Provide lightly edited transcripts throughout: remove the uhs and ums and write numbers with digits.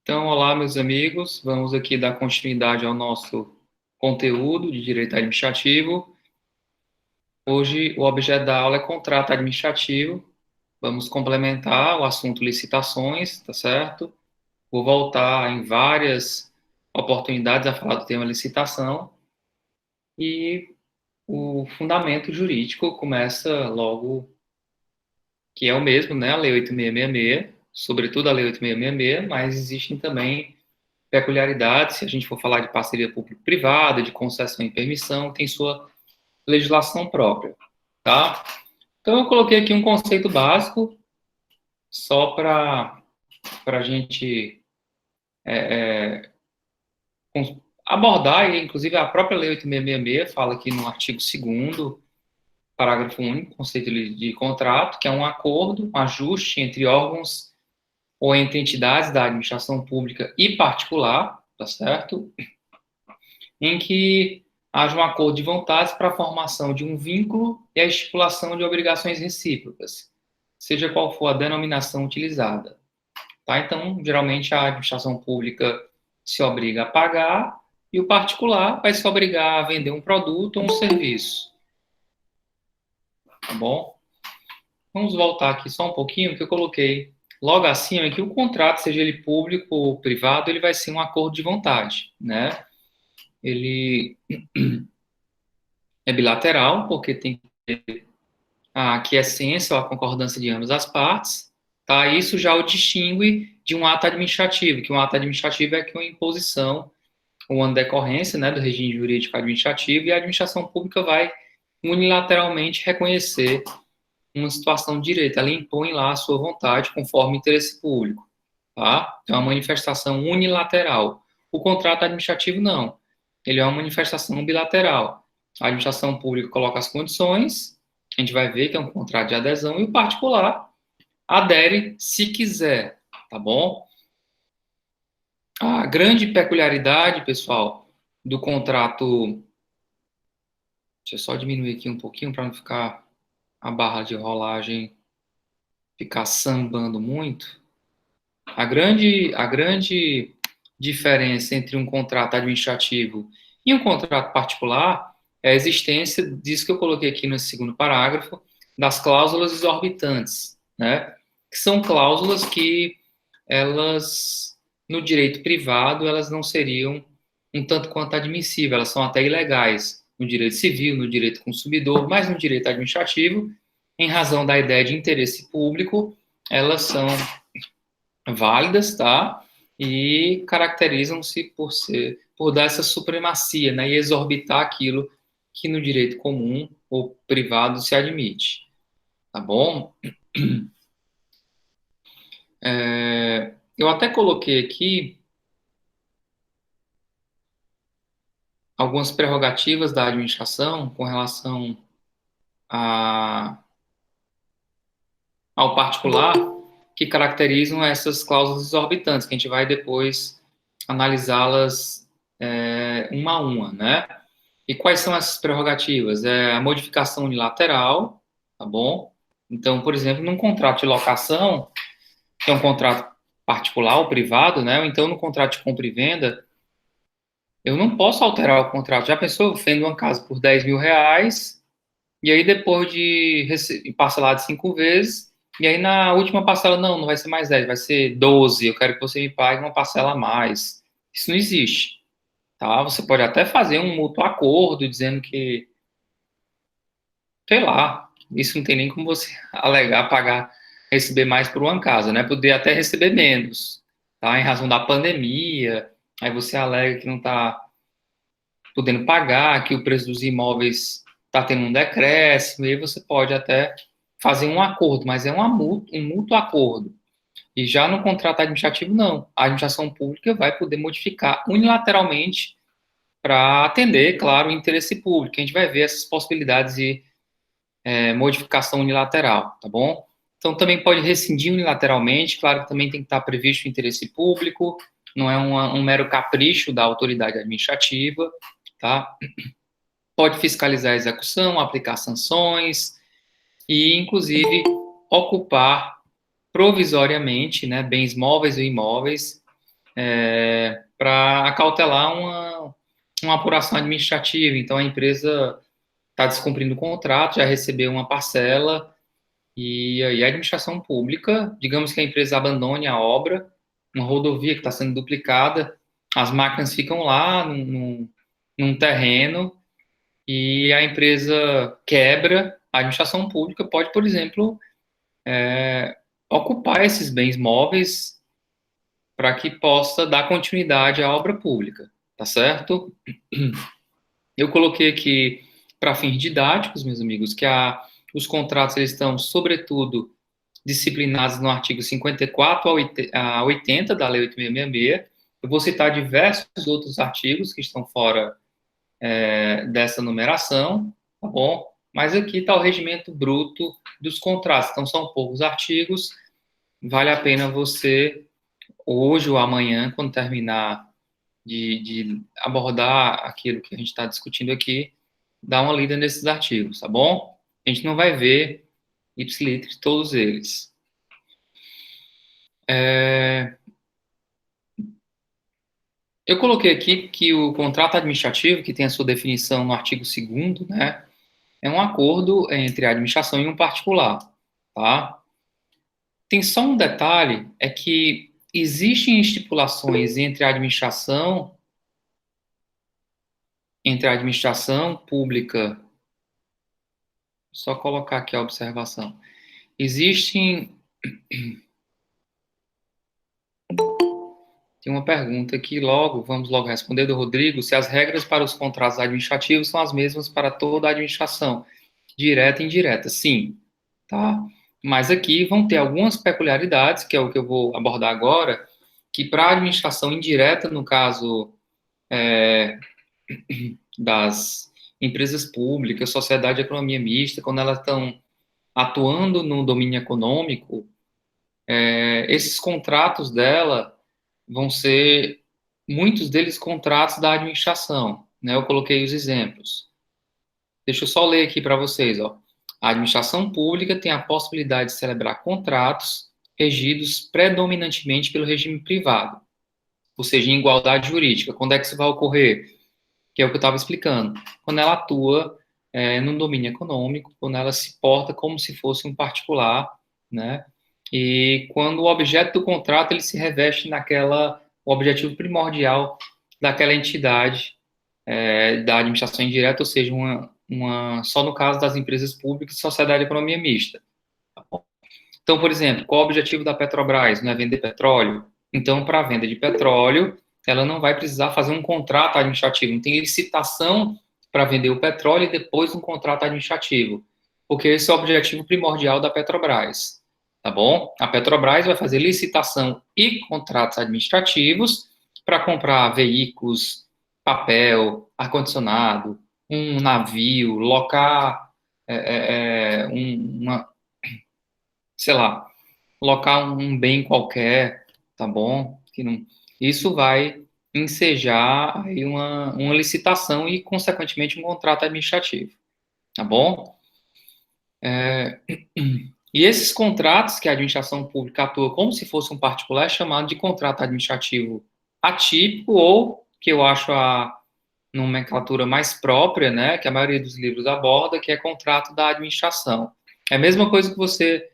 Então, olá, meus amigos. Vamos aqui dar continuidade ao nosso conteúdo de direito administrativo. Hoje, o objeto da aula é contrato administrativo. Vamos complementar o assunto licitações, tá certo? Vou voltar em várias oportunidades a falar do tema licitação. E o fundamento jurídico começa logo, que é o mesmo, né? A Lei 8.666, sobretudo a Lei 8.666, mas existem também peculiaridades, se a gente for falar de parceria público-privada, de concessão e permissão, tem sua legislação própria, tá? Então, eu coloquei aqui um conceito básico, só para a gente abordar, e inclusive a própria Lei 8.666 fala aqui no artigo 2º, parágrafo único, conceito de contrato, que é um acordo, um ajuste entre órgãos ou entre entidades da administração pública e particular, tá certo? Em que haja um acordo de vontades para a formação de um vínculo e a estipulação de obrigações recíprocas, seja qual for a denominação utilizada. Tá? Então, geralmente, a administração pública se obriga a pagar e o particular vai se obrigar a vender um produto ou um serviço. Tá bom? Vamos voltar aqui só um pouquinho, que eu coloquei logo acima que o contrato, seja ele público ou privado, ele vai ser um acordo de vontade, né? Ele é bilateral, porque tem a aquiescência ou a concordância de ambas as partes, tá? Isso já o distingue de um ato administrativo, que um ato administrativo é que uma imposição ou uma decorrência, né, do regime jurídico administrativo, e a administração pública vai unilateralmente reconhecer uma situação de direito, ela impõe lá a sua vontade conforme o interesse público, tá? Então, é uma manifestação unilateral. O contrato administrativo, não. Ele é uma manifestação bilateral. A administração pública coloca as condições, a gente vai ver que é um contrato de adesão, e o particular adere se quiser, tá bom? A grande peculiaridade, pessoal, do contrato. Deixa eu só diminuir aqui um pouquinho para não ficar a barra de rolagem ficar sambando muito. A grande diferença entre um contrato administrativo e um contrato particular é a existência disso que eu coloquei aqui no segundo parágrafo, das cláusulas exorbitantes, né? Que são cláusulas que elas, no direito privado, elas não seriam um tanto quanto admissíveis, elas são até ilegais no direito civil, no direito consumidor, mas no direito administrativo, em razão da ideia de interesse público, elas são válidas, tá? E caracterizam-se por dar essa supremacia, né? E exorbitar aquilo que no direito comum ou privado se admite, tá bom? Eu até coloquei aqui algumas prerrogativas da administração com relação a, ao particular que caracterizam essas cláusulas exorbitantes, que a gente vai depois analisá-las uma a uma, né? E quais são essas prerrogativas? É a modificação unilateral, tá bom? Então, por exemplo, num contrato de locação, que é um contrato particular ou privado, né? Ou então no contrato de compra e venda, eu não posso alterar o contrato. Já pensou, eu vendo uma casa por R$ 10.000, e aí depois de parcelar de 5 vezes, e aí na última parcela, não vai ser mais 10, vai ser 12, eu quero que você me pague uma parcela a mais. Isso não existe, tá? Você pode até fazer um mútuo acordo, dizendo que, sei lá, isso não tem nem como você alegar pagar, receber mais por uma casa, né? Poder até receber menos, tá? Em razão da pandemia, aí você alega que não está podendo pagar, que o preço dos imóveis está tendo um decréscimo, e aí você pode até fazer um acordo, mas é um mútuo acordo. E já no contrato administrativo, não. A administração pública vai poder modificar unilateralmente para atender, claro, o interesse público. A gente vai ver essas possibilidades de modificação unilateral, tá bom? Então, também pode rescindir unilateralmente, claro que também tem que estar previsto o interesse público, não é um mero capricho da autoridade administrativa, tá? Pode fiscalizar a execução, aplicar sanções e, inclusive, ocupar provisoriamente, né, bens móveis ou imóveis para acautelar uma apuração administrativa. Então, a empresa está descumprindo o contrato, já recebeu uma parcela, e aí a administração pública, digamos que a empresa abandone a obra, uma rodovia que está sendo duplicada, as máquinas ficam lá num terreno e a empresa quebra, a administração pública pode, por exemplo, ocupar esses bens móveis para que possa dar continuidade à obra pública, tá certo? Eu coloquei aqui, para fins didáticos, meus amigos, que os contratos eles estão, sobretudo, disciplinados no artigo 54 a 80 da Lei 8.666. Eu vou citar diversos outros artigos que estão fora dessa numeração, tá bom? Mas aqui está o regimento bruto dos contratos. Então, são poucos artigos. Vale a pena você, hoje ou amanhã, quando terminar de abordar aquilo que a gente está discutindo aqui, dar uma lida nesses artigos, tá bom? A gente não vai ver ipsilitris todos eles. Eu coloquei aqui que o contrato administrativo, que tem a sua definição no artigo 2º, né, é um acordo entre a administração e um particular, tá? Tem só um detalhe, é que existem estipulações entre a administração pública, só colocar aqui a observação. Tem uma pergunta que vamos logo responder do Rodrigo, se as regras para os contratos administrativos são as mesmas para toda a administração, direta e indireta. Sim, tá? Mas aqui vão ter algumas peculiaridades, que é o que eu vou abordar agora, que para a administração indireta, no caso das empresas públicas, sociedade de economia mista, quando elas estão atuando no domínio econômico, esses contratos dela vão ser, muitos deles, contratos da administração, né? Eu coloquei os exemplos. Deixa eu só ler aqui para vocês, ó. A administração pública tem a possibilidade de celebrar contratos regidos predominantemente pelo regime privado, ou seja, em igualdade jurídica. Quando é que isso vai ocorrer? Que é o que eu estava explicando. Quando ela atua no domínio econômico, quando ela se porta como se fosse um particular, né? E quando o objeto do contrato ele se reveste o objetivo primordial daquela entidade da administração indireta, ou seja, só no caso das empresas públicas e sociedade de economia mista. Tá bom? Então, por exemplo, qual o objetivo da Petrobras? Não é vender petróleo? Então, para a venda de petróleo, ela não vai precisar fazer um contrato administrativo, não tem licitação para vender o petróleo e depois um contrato administrativo, porque esse é o objetivo primordial da Petrobras, tá bom? A Petrobras vai fazer licitação e contratos administrativos para comprar veículos, papel, ar-condicionado, um navio, locar sei lá, locar um bem qualquer, tá bom? Isso vai ensejar aí uma licitação e, consequentemente, um contrato administrativo, tá bom? E esses contratos que a administração pública atua como se fosse um particular é chamado de contrato administrativo atípico, ou, que eu acho a nomenclatura mais própria, né, que a maioria dos livros aborda, que é contrato da administração. É a mesma coisa que você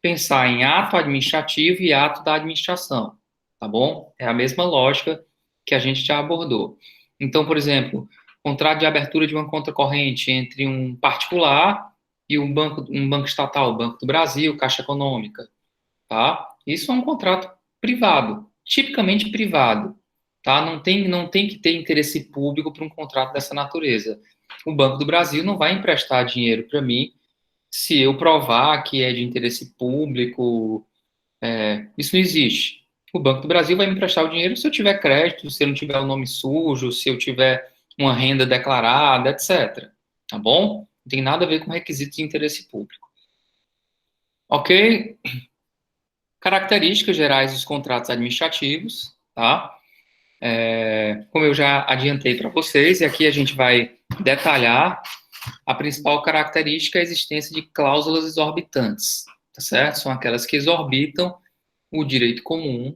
pensar em ato administrativo e ato da administração, tá bom? É a mesma lógica que a gente já abordou. Então, por exemplo, contrato de abertura de uma conta corrente entre um particular e um banco estatal, o Banco do Brasil, Caixa Econômica, tá? Isso é um contrato privado, tipicamente privado, tá? Não tem que ter interesse público para um contrato dessa natureza. O Banco do Brasil não vai emprestar dinheiro para mim se eu provar que é de interesse público. Isso não existe. O Banco do Brasil vai me emprestar o dinheiro se eu tiver crédito, se eu não tiver o nome sujo, se eu tiver uma renda declarada, etc. Tá bom? Não tem nada a ver com requisitos de interesse público. Ok? Características gerais dos contratos administrativos, tá? Como eu já adiantei para vocês, e aqui a gente vai detalhar, a principal característica é a existência de cláusulas exorbitantes, tá certo? São aquelas que exorbitam o direito comum,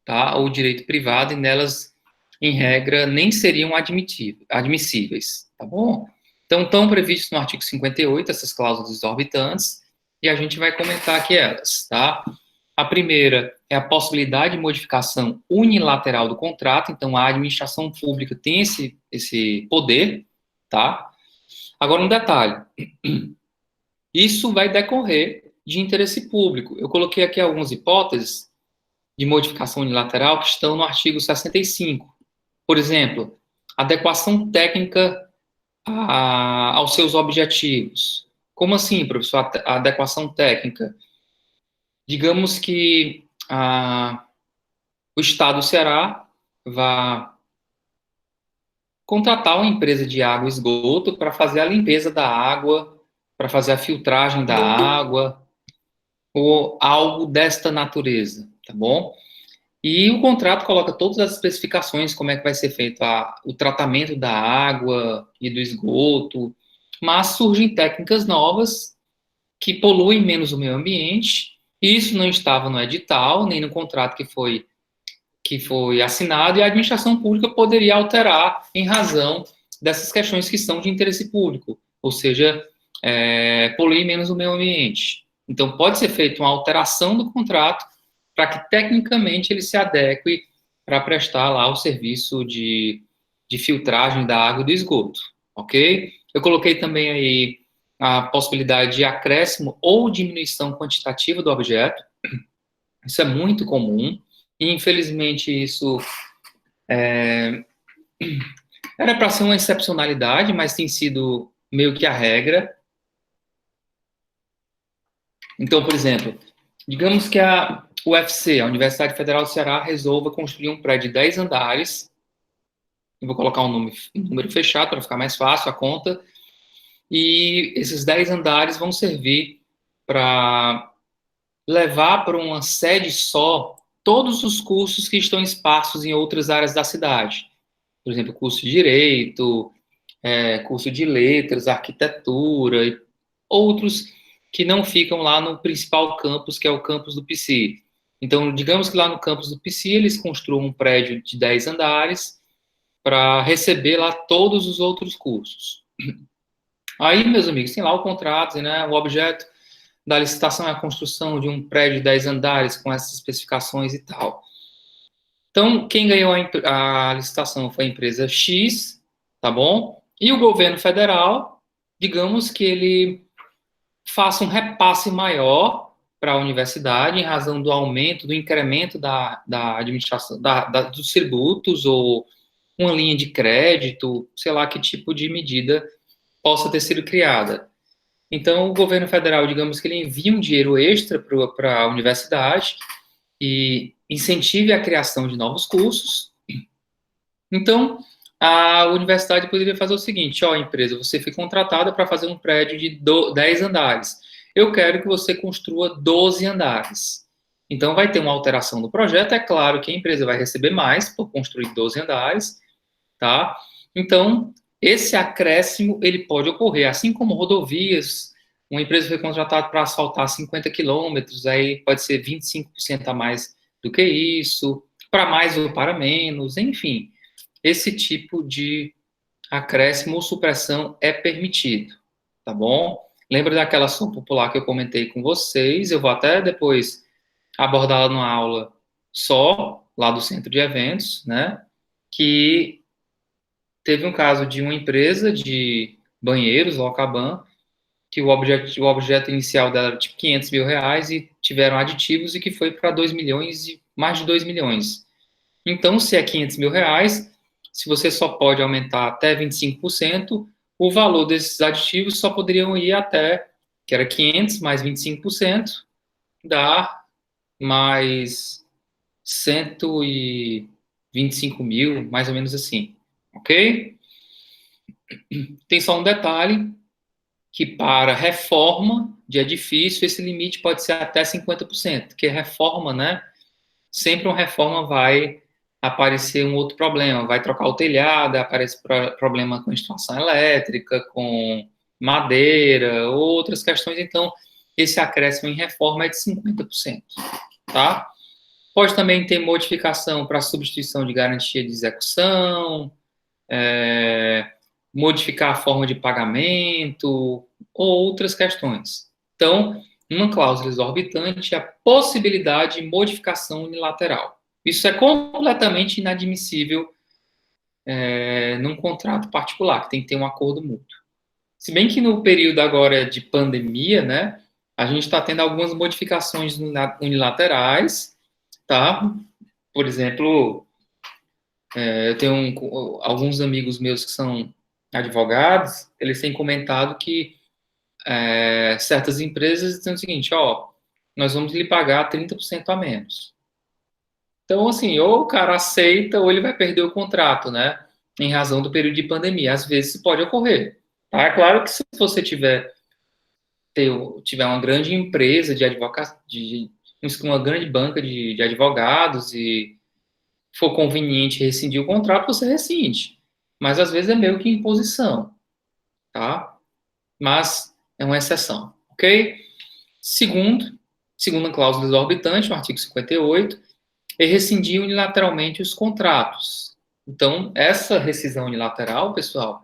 tá? Ou direito privado, e nelas, em regra, nem seriam admissíveis, tá bom? Então, estão previstos no artigo 58 essas cláusulas exorbitantes, e a gente vai comentar aqui elas, tá? A primeira é a possibilidade de modificação unilateral do contrato, então a administração pública tem esse poder, tá? Agora, um detalhe, isso vai decorrer de interesse público. Eu coloquei aqui algumas hipóteses de modificação unilateral que estão no artigo 65. Por exemplo, adequação técnica aos seus objetivos. Como assim, professor, a adequação técnica? Digamos que o Estado do Ceará vai contratar uma empresa de água e esgoto para fazer a limpeza da água, para fazer a filtragem da água, ou algo desta natureza, tá bom? E o contrato coloca todas as especificações, como é que vai ser feito o tratamento da água e do esgoto, mas surgem técnicas novas que poluem menos o meio ambiente, e isso não estava no edital, nem no contrato que foi assinado, e a administração pública poderia alterar em razão dessas questões que são de interesse público, ou seja, poluir menos o meio ambiente. Então, pode ser feita uma alteração do contrato para que, tecnicamente, ele se adeque para prestar lá o serviço de filtragem da água e do esgoto, ok? Eu coloquei também aí a possibilidade de acréscimo ou diminuição quantitativa do objeto. Isso é muito comum. E, infelizmente, isso era para ser uma excepcionalidade, mas tem sido meio que a regra. Então, por exemplo, digamos que a UFC, a Universidade Federal do Ceará, resolva construir um prédio de 10 andares. Eu vou colocar um número fechado para ficar mais fácil a conta. E esses 10 andares vão servir para levar para uma sede só todos os cursos que estão esparsos em outras áreas da cidade. Por exemplo, curso de Direito, curso de Letras, Arquitetura, e outros que não ficam lá no principal campus, que é o campus do PC. Então, digamos que lá no campus do PC, eles construam um prédio de 10 andares para receber lá todos os outros cursos. Aí, meus amigos, tem lá o contrato, né? O objeto da licitação é a construção de um prédio de 10 andares com essas especificações e tal. Então, quem ganhou a licitação foi a empresa X, tá bom? E o governo federal, digamos que ele faça um repasse maior para a universidade em razão do aumento, do incremento da administração, dos tributos, ou uma linha de crédito, sei lá que tipo de medida possa ter sido criada. Então, o governo federal, digamos que ele envia um dinheiro extra para a universidade e incentive a criação de novos cursos. Então, a universidade poderia fazer o seguinte: ó, empresa, você foi contratada para fazer um prédio de 10 andares. Eu quero que você construa 12 andares. Então, vai ter uma alteração do projeto. É claro que a empresa vai receber mais por construir 12 andares, tá? Então, esse acréscimo, ele pode ocorrer, assim como rodovias. Uma empresa foi contratada para asfaltar 50 quilômetros, aí pode ser 25% a mais do que isso, para mais ou para menos, enfim. Esse tipo de acréscimo ou supressão é permitido, tá bom? Lembra daquela ação popular que eu comentei com vocês? Eu vou até depois abordá-la numa aula só, lá do centro de eventos, né? Que teve um caso de uma empresa de banheiros, Locaban, que o objeto inicial dela era tipo 500 mil reais e tiveram aditivos e que foi para 2 milhões e mais de 2 milhões. Então, se é 500 mil reais, se você só pode aumentar até 25%, o valor desses aditivos só poderiam ir até, que era 500 mais 25%, dá mais 125 mil, mais ou menos assim, ok? Tem só um detalhe, que para reforma de edifício, esse limite pode ser até 50%, porque reforma, né? Sempre uma reforma vai aparecer um outro problema, vai trocar o telhado, aparece problema com instalação elétrica, com madeira, outras questões, então esse acréscimo em reforma é de 50%, tá? Pode também ter modificação para substituição de garantia de execução, modificar a forma de pagamento, ou outras questões. Então, uma cláusula exorbitante é a possibilidade de modificação unilateral. Isso é completamente inadmissível num contrato particular, que tem que ter um acordo mútuo. Se bem que no período agora de pandemia, né, a gente está tendo algumas modificações unilaterais, tá? Por exemplo, eu tenho alguns amigos meus que são advogados, eles têm comentado que certas empresas dizem o seguinte, ó, nós vamos lhe pagar 30% a menos. Então, assim, ou o cara aceita ou ele vai perder o contrato, né? Em razão do período de pandemia. Às vezes isso pode ocorrer. Tá? É claro que se você tiver uma grande empresa de advocacia, uma grande banca de advogados e for conveniente rescindir o contrato, você rescinde. Mas às vezes é meio que imposição, tá? Mas é uma exceção, ok? Segunda cláusula exorbitante, no artigo 58, é rescindir unilateralmente os contratos. Então, essa rescisão unilateral, pessoal,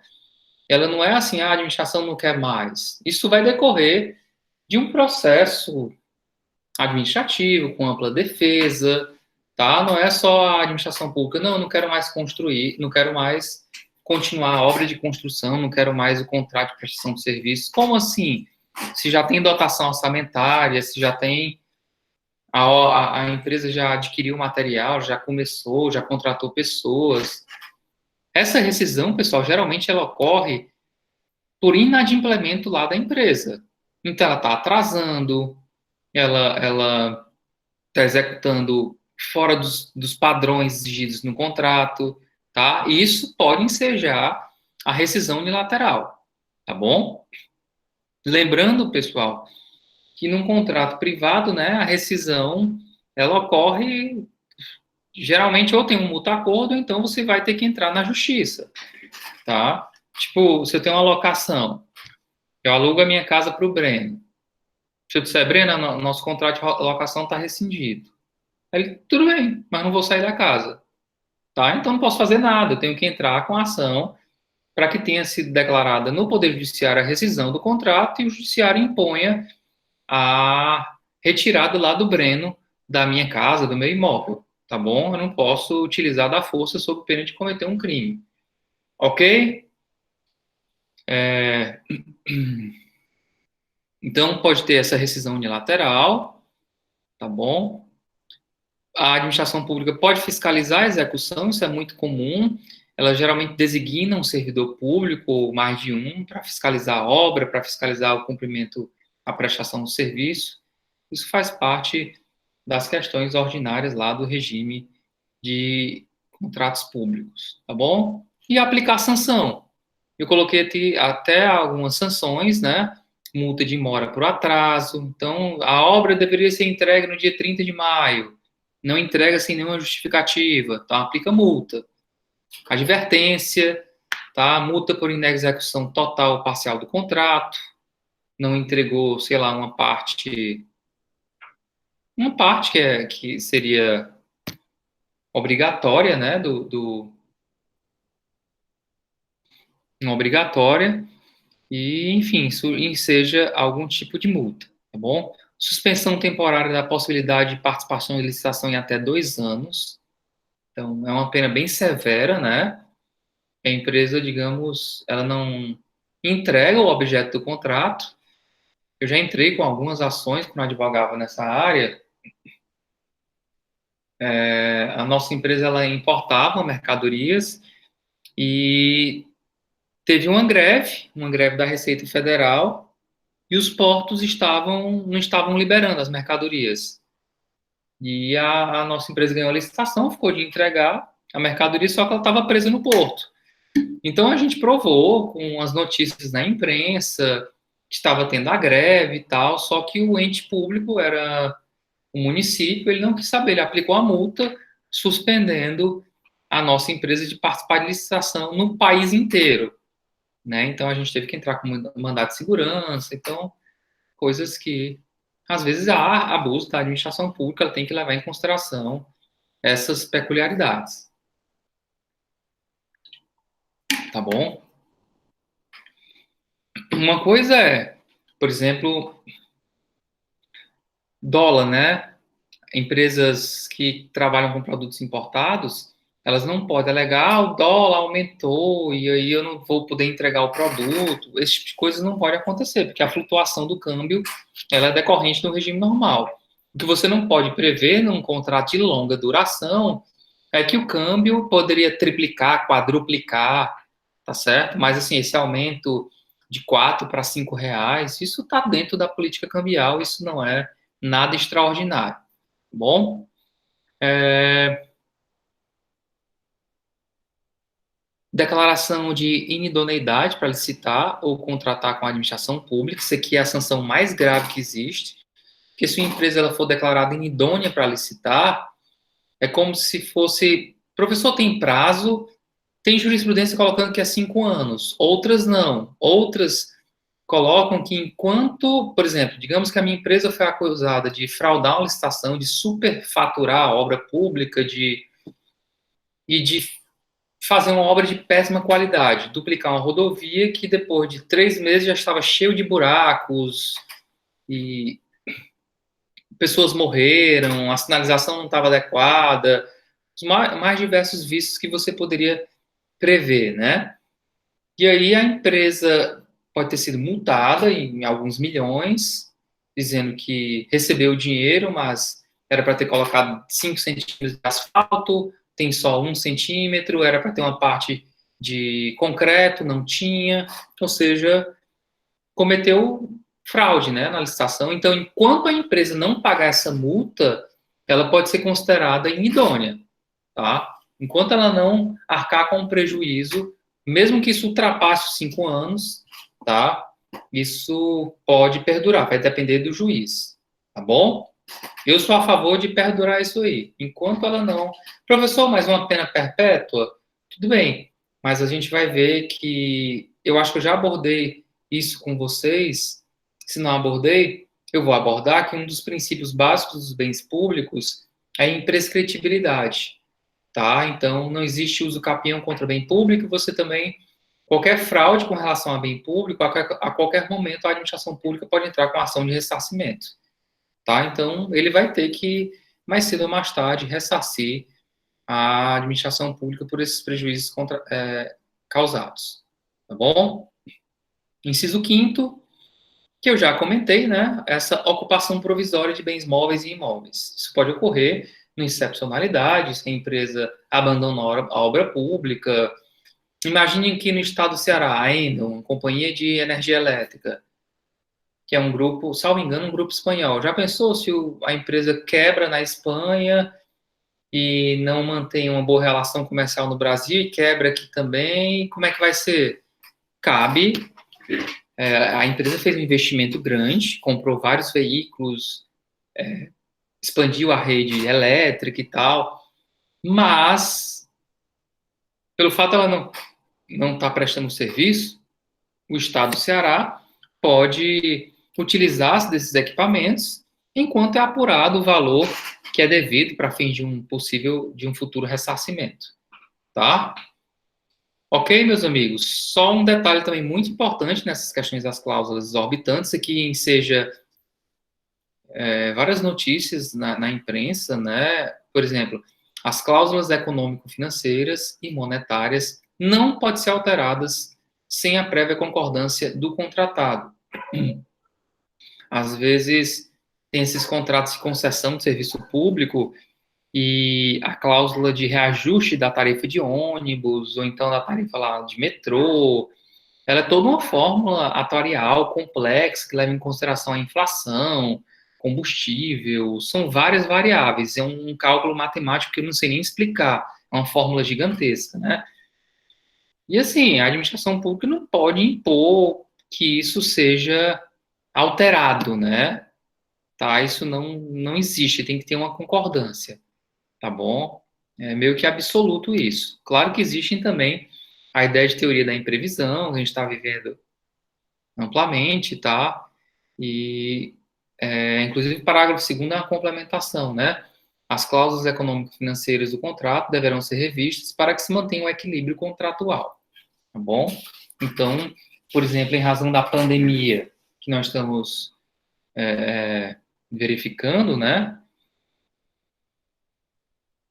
ela não é assim, a administração não quer mais. Isso vai decorrer de um processo administrativo, com ampla defesa, tá? Não é só a administração pública, não quero mais construir, não quero mais continuar a obra de construção, não quero mais o contrato de prestação de serviços. Como assim? Se já tem dotação orçamentária, se já tem a empresa já adquiriu material, já começou, já contratou pessoas. Essa rescisão, pessoal, geralmente ela ocorre por inadimplemento lá da empresa. Então, ela está atrasando, ela está executando fora dos padrões exigidos no contrato, tá? E isso pode ensejar a rescisão unilateral, tá bom? Lembrando, pessoal, que num contrato privado, né, a rescisão, ela ocorre, geralmente, ou tem um mútuo acordo, ou então você vai ter que entrar na justiça, tá? Tipo, você tem uma locação, eu alugo a minha casa para o Breno. Se eu disser, Breno, nosso contrato de locação está rescindido. Ele, tudo bem, mas não vou sair da casa. Tá? Então não posso fazer nada, eu tenho que entrar com a ação para que tenha sido declarada no Poder Judiciário a rescisão do contrato e o Judiciário imponha a retirada lá do Breno da minha casa, do meu imóvel. Tá bom? Eu não posso utilizar da força sob pena de cometer um crime. Ok? Então pode ter essa rescisão unilateral, tá bom? A administração pública pode fiscalizar a execução, isso é muito comum. Ela geralmente designa um servidor público, ou mais de um, para fiscalizar a obra, para fiscalizar o cumprimento, a prestação do serviço. Isso faz parte das questões ordinárias lá do regime de contratos públicos, tá bom? E aplicar sanção. Eu coloquei aqui até algumas sanções, né? Multa de mora por atraso. Então, a obra deveria ser entregue no dia 30 de maio. Não entrega sem nenhuma justificativa, tá? Aplica multa. Advertência, tá? Multa por inexecução total ou parcial do contrato. Não entregou, sei lá, uma parte que seria obrigatória, né? Uma obrigatória. E, enfim, isso enseja algum tipo de multa, tá bom? Suspensão temporária da possibilidade de participação em licitação em até 2 anos. Então, é uma pena bem severa, né? A empresa, digamos, ela não entrega o objeto do contrato. Eu já entrei com algumas ações quando advogava nessa área. A nossa empresa, ela importava mercadorias e teve uma greve da Receita Federal, e os portos não estavam liberando as mercadorias. E a nossa empresa ganhou a licitação, ficou de entregar a mercadoria, só que ela estava presa no porto. Então a gente provou com as notícias na imprensa que estava tendo a greve e tal, só que o ente público era o município, ele não quis saber, ele aplicou a multa suspendendo a nossa empresa de participar de licitação no país inteiro, né? Então a gente teve que entrar com mandato de segurança, então coisas que às vezes há abuso da administração pública, ela tem que levar em consideração essas peculiaridades, tá bom? Uma coisa é, por exemplo, dólar, né? Empresas que trabalham com produtos importados, elas não podem alegar, ah, o dólar aumentou e aí eu não vou poder entregar o produto. Esse tipo de coisa não pode acontecer, porque a flutuação do câmbio ela é decorrente do regime normal. O que você não pode prever num contrato de longa duração é que o câmbio poderia triplicar, quadruplicar, tá certo? Mas assim, esse aumento de 4 para 5 reais, isso está dentro da política cambial, isso não é nada extraordinário. Bom, declaração de inidoneidade para licitar ou contratar com a administração pública, isso aqui é a sanção mais grave que existe, porque se uma empresa ela for declarada inidônea para licitar, é como se fosse, professor tem prazo, tem jurisprudência colocando que é 5 anos, outras não, outras colocam que enquanto, por exemplo, digamos que a minha empresa foi acusada de fraudar uma licitação, de superfaturar a obra pública, e de fazer uma obra de péssima qualidade, duplicar uma rodovia que depois de 3 meses já estava cheio de buracos e pessoas morreram, a sinalização não estava adequada, os mais diversos vícios que você poderia prever, né? E aí a empresa pode ter sido multada em alguns milhões, dizendo que recebeu o dinheiro, mas era para ter colocado 5 centímetros de asfalto, tem só 1 centímetro, era para ter uma parte de concreto, não tinha, ou seja, cometeu fraude, né, na licitação. Então, enquanto a empresa não pagar essa multa, ela pode ser considerada inidônea, tá? Enquanto ela não arcar com um prejuízo, mesmo que isso ultrapasse os 5 anos, tá? Isso pode perdurar, vai depender do juiz, tá bom? Eu sou a favor de perdurar isso aí. Enquanto ela não. Professor, mas uma pena perpétua? Tudo bem, mas a gente vai ver que. Eu acho que eu já abordei isso com vocês. Se não abordei, eu vou abordar que um dos princípios básicos dos bens públicos é a imprescritibilidade, tá? Então, não existe uso capião contra bem público, você também, qualquer fraude com relação a bem público, a qualquer momento a administração pública pode entrar com ação de ressarcimento, tá? Então, ele vai ter que, mais cedo ou mais tarde, ressarcir a administração pública por esses prejuízos causados, tá bom? Inciso quinto, que eu já comentei, né? Essa ocupação provisória de bens móveis e imóveis. Isso pode ocorrer na excepcionalidade, se a empresa abandonou a obra pública. Imaginem que no estado do Ceará, a Enel, uma companhia de energia elétrica, que é um grupo, salvo engano, um grupo espanhol. Já pensou se a empresa quebra na Espanha e não mantém uma boa relação comercial no Brasil e quebra aqui também? Como é que vai ser? Cabe a empresa fez um investimento grande, comprou vários veículos, expandiu a rede elétrica e tal, mas, pelo fato de ela não estar prestando serviço, o Estado do Ceará pode utilizar-se desses equipamentos enquanto é apurado o valor que é devido para fins de um futuro ressarcimento, tá? Ok, meus amigos? Só um detalhe também muito importante nessas questões das cláusulas exorbitantes é que seja várias notícias na imprensa, né? Por exemplo, as cláusulas econômico-financeiras e monetárias não podem ser alteradas sem a prévia concordância do contratado. Às vezes, tem esses contratos de concessão de serviço público e a cláusula de reajuste da tarifa de ônibus, ou então da tarifa lá de metrô, ela é toda uma fórmula atuarial complexa que leva em consideração a inflação, combustível, são várias variáveis, é um cálculo matemático que eu não sei nem explicar, é uma fórmula gigantesca, né? E assim, a administração pública não pode impor que isso seja alterado, né? Tá? Isso não existe, tem que ter uma concordância, tá bom? É meio que absoluto isso. Claro que existem também a ideia de teoria da imprevisão, a gente está vivendo amplamente, tá? E Inclusive, o parágrafo 2º é uma complementação, né? As cláusulas econômico-financeiras do contrato deverão ser revistas para que se mantenha o equilíbrio contratual, tá bom? Então, por exemplo, em razão da pandemia que nós estamos verificando, né?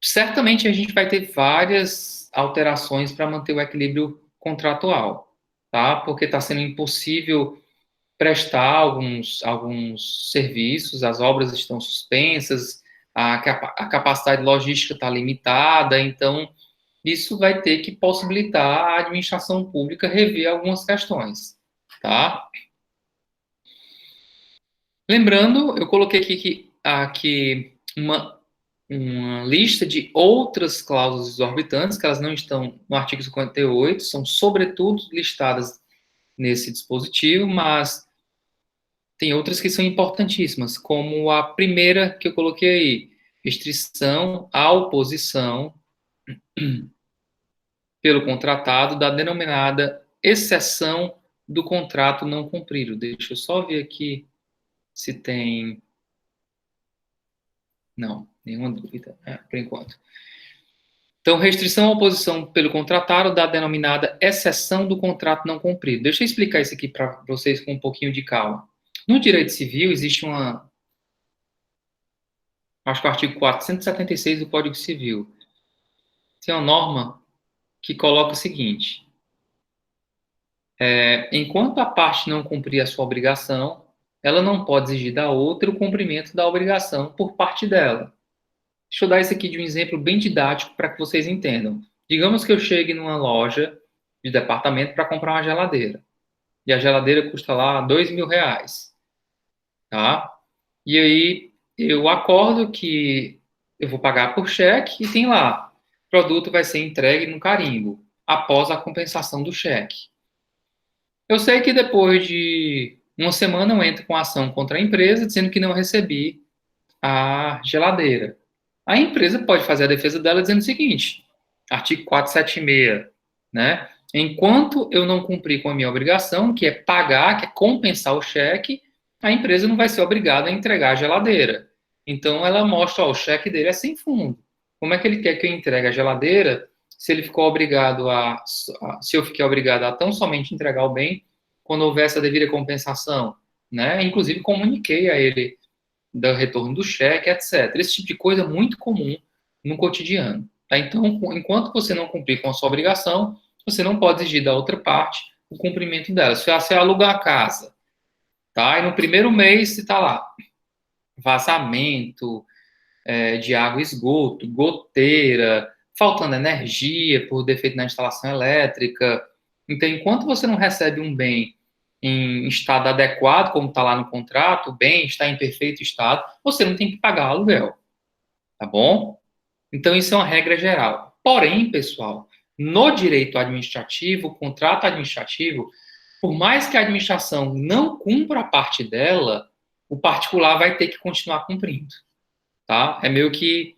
Certamente a gente vai ter várias alterações para manter o equilíbrio contratual, tá? Porque está sendo impossível prestar alguns serviços, as obras estão suspensas, a capacidade logística está limitada, então isso vai ter que possibilitar a administração pública rever algumas questões, tá? Lembrando, eu coloquei aqui uma lista de outras cláusulas exorbitantes, que elas não estão no artigo 58, são sobretudo listadas nesse dispositivo, mas tem outras que são importantíssimas, como a primeira que eu coloquei aí, restrição à oposição pelo contratado da denominada exceção do contrato não cumprido. Deixa eu só ver aqui se tem... Não, nenhuma dúvida, por enquanto. Então, restrição à oposição pelo contratado da denominada exceção do contrato não cumprido. Deixa eu explicar isso aqui para vocês com um pouquinho de calma. No direito civil, existe acho que o artigo 476 do Código Civil. Tem uma norma que coloca o seguinte: enquanto a parte não cumprir a sua obrigação, ela não pode exigir da outra o cumprimento da obrigação por parte dela. Deixa eu dar isso aqui de um exemplo bem didático para que vocês entendam. Digamos que eu chegue numa loja de departamento para comprar uma geladeira. E a geladeira custa lá R$ 2.000, tá? E aí eu acordo que eu vou pagar por cheque e tem lá, o produto vai ser entregue no carimbo, após a compensação do cheque. Eu sei que depois de uma semana eu entro com ação contra a empresa dizendo que não recebi a geladeira. A empresa pode fazer a defesa dela dizendo o seguinte, artigo 476, né? Enquanto eu não cumprir com a minha obrigação, que é pagar, que é compensar o cheque, a empresa não vai ser obrigada a entregar a geladeira. Então, ela mostra, ó, o cheque dele é sem fundo. Como é que ele quer que eu entregue a geladeira se ele ficou obrigado se eu fiquei obrigado a tão somente entregar o bem quando houver essa devida compensação, né? Inclusive, comuniquei a ele do retorno do cheque, etc. Esse tipo de coisa é muito comum no cotidiano. Tá? Então, enquanto você não cumprir com a sua obrigação, você não pode exigir da outra parte o cumprimento dela. Se você alugar a casa, tá? E no primeiro mês você está lá, vazamento de água e esgoto, goteira, faltando energia por defeito na instalação elétrica. Então, enquanto você não recebe um bem em estado adequado, como está lá no contrato, o bem está em perfeito estado, você não tem que pagar aluguel, tá bom? Então, isso é uma regra geral. Porém, pessoal, no direito administrativo, contrato administrativo, por mais que a administração não cumpra a parte dela, o particular vai ter que continuar cumprindo, tá? É meio que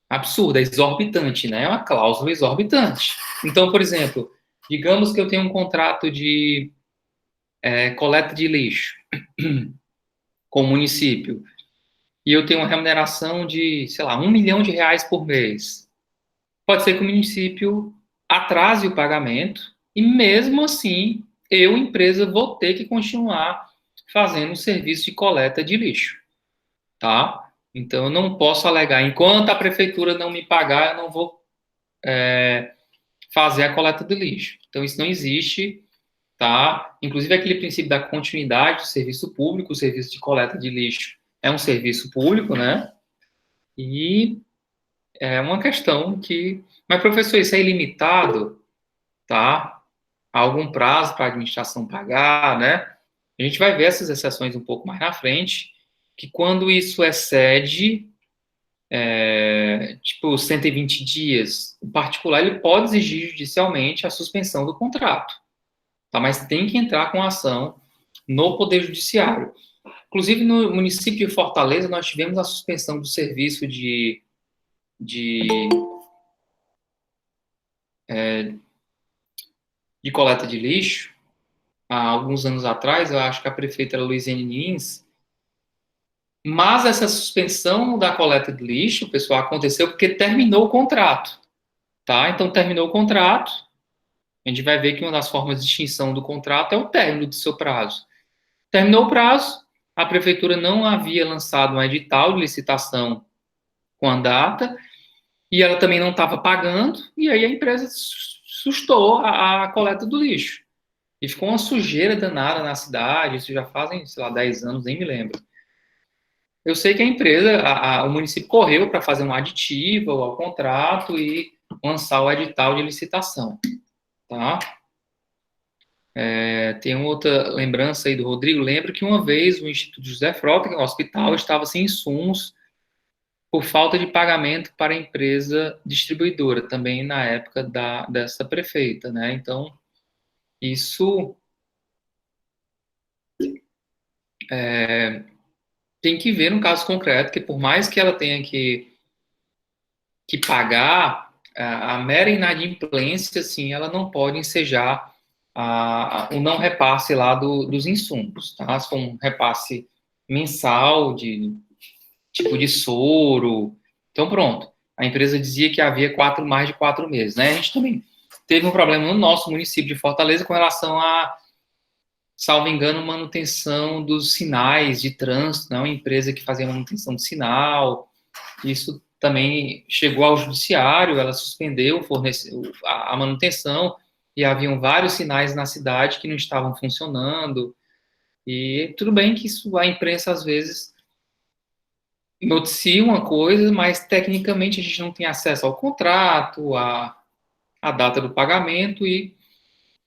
absurdo, é exorbitante, né? É uma cláusula exorbitante. Então, por exemplo, digamos que eu tenho um contrato de coleta de lixo com o município e eu tenho uma remuneração de, sei lá, R$ 1 milhão por mês. Pode ser que o município atrase o pagamento e mesmo assim eu, empresa, vou ter que continuar fazendo o serviço de coleta de lixo, tá? Então eu não posso alegar, enquanto a prefeitura não me pagar, eu não vou fazer a coleta de lixo. Então isso não existe, tá? Inclusive aquele princípio da continuidade do serviço público, o serviço de coleta de lixo é um serviço público, né? E é uma questão que... Mas, professor, isso é ilimitado, tá? Há algum prazo para a administração pagar, né? A gente vai ver essas exceções um pouco mais na frente, que quando isso excede, tipo, 120 dias, o particular ele pode exigir judicialmente a suspensão do contrato, tá? Mas tem que entrar com ação no Poder Judiciário. Inclusive, no município de Fortaleza, nós tivemos a suspensão do serviço de, de coleta de lixo há alguns anos atrás. Eu acho que a prefeita era Luiziane Lins, Mas essa suspensão da coleta de lixo, pessoal, aconteceu porque terminou o contrato, tá? Então, terminou o contrato, a gente vai ver que uma das formas de extinção do contrato é o término do seu prazo. Terminou o prazo, a prefeitura não havia lançado um edital de licitação com a data, e ela também não estava pagando, e aí a empresa sustou a coleta do lixo. E ficou uma sujeira danada na cidade, isso já fazem, sei lá, 10 anos, nem me lembro. Eu sei que a empresa, o município correu para fazer um aditivo ao contrato e lançar o edital de licitação, tá? Tem uma outra lembrança aí do Rodrigo. Lembro que uma vez o Instituto José Frota, que é um hospital, estava sem insumos por falta de pagamento para a empresa distribuidora, também na época dessa prefeita, né? Então, isso tem que ver no caso concreto, que por mais que ela tenha que pagar, a mera inadimplência, assim, ela não pode ensejar o não repasse lá dos insumos, tá? Se for um repasse mensal de tipo de soro, então pronto. A empresa dizia que havia mais de 4 meses, né? A gente também teve um problema no nosso município de Fortaleza com relação a, salvo engano, manutenção dos sinais de trânsito, né? Uma empresa que fazia manutenção de sinal. Isso também chegou ao judiciário, ela suspendeu a manutenção e haviam vários sinais na cidade que não estavam funcionando. E tudo bem que isso a imprensa às vezes noticia uma coisa, mas tecnicamente a gente não tem acesso ao contrato, à data do pagamento e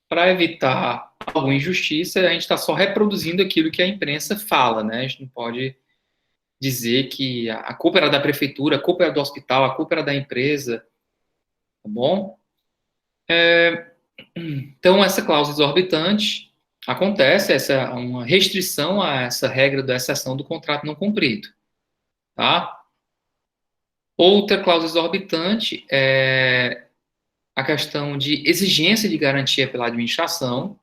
para evitar alguma injustiça, a gente está só reproduzindo aquilo que a imprensa fala, né? A gente não pode dizer que a culpa era da prefeitura, a culpa era do hospital, a culpa era da empresa, tá bom? Então, essa cláusula exorbitante acontece, essa é uma restrição a essa regra da exceção do contrato não cumprido, tá? Outra cláusula exorbitante é a questão de exigência de garantia pela administração.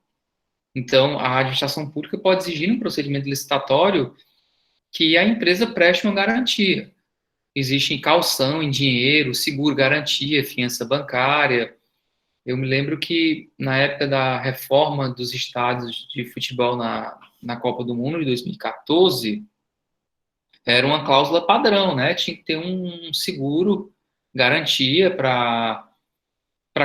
Então, a administração pública pode exigir no procedimento licitatório que a empresa preste uma garantia. Existe caução em dinheiro, seguro, garantia, fiança bancária. Eu me lembro que na época da reforma dos estádios de futebol na Copa do Mundo de 2014, era uma cláusula padrão, né? Tinha que ter um seguro, garantia para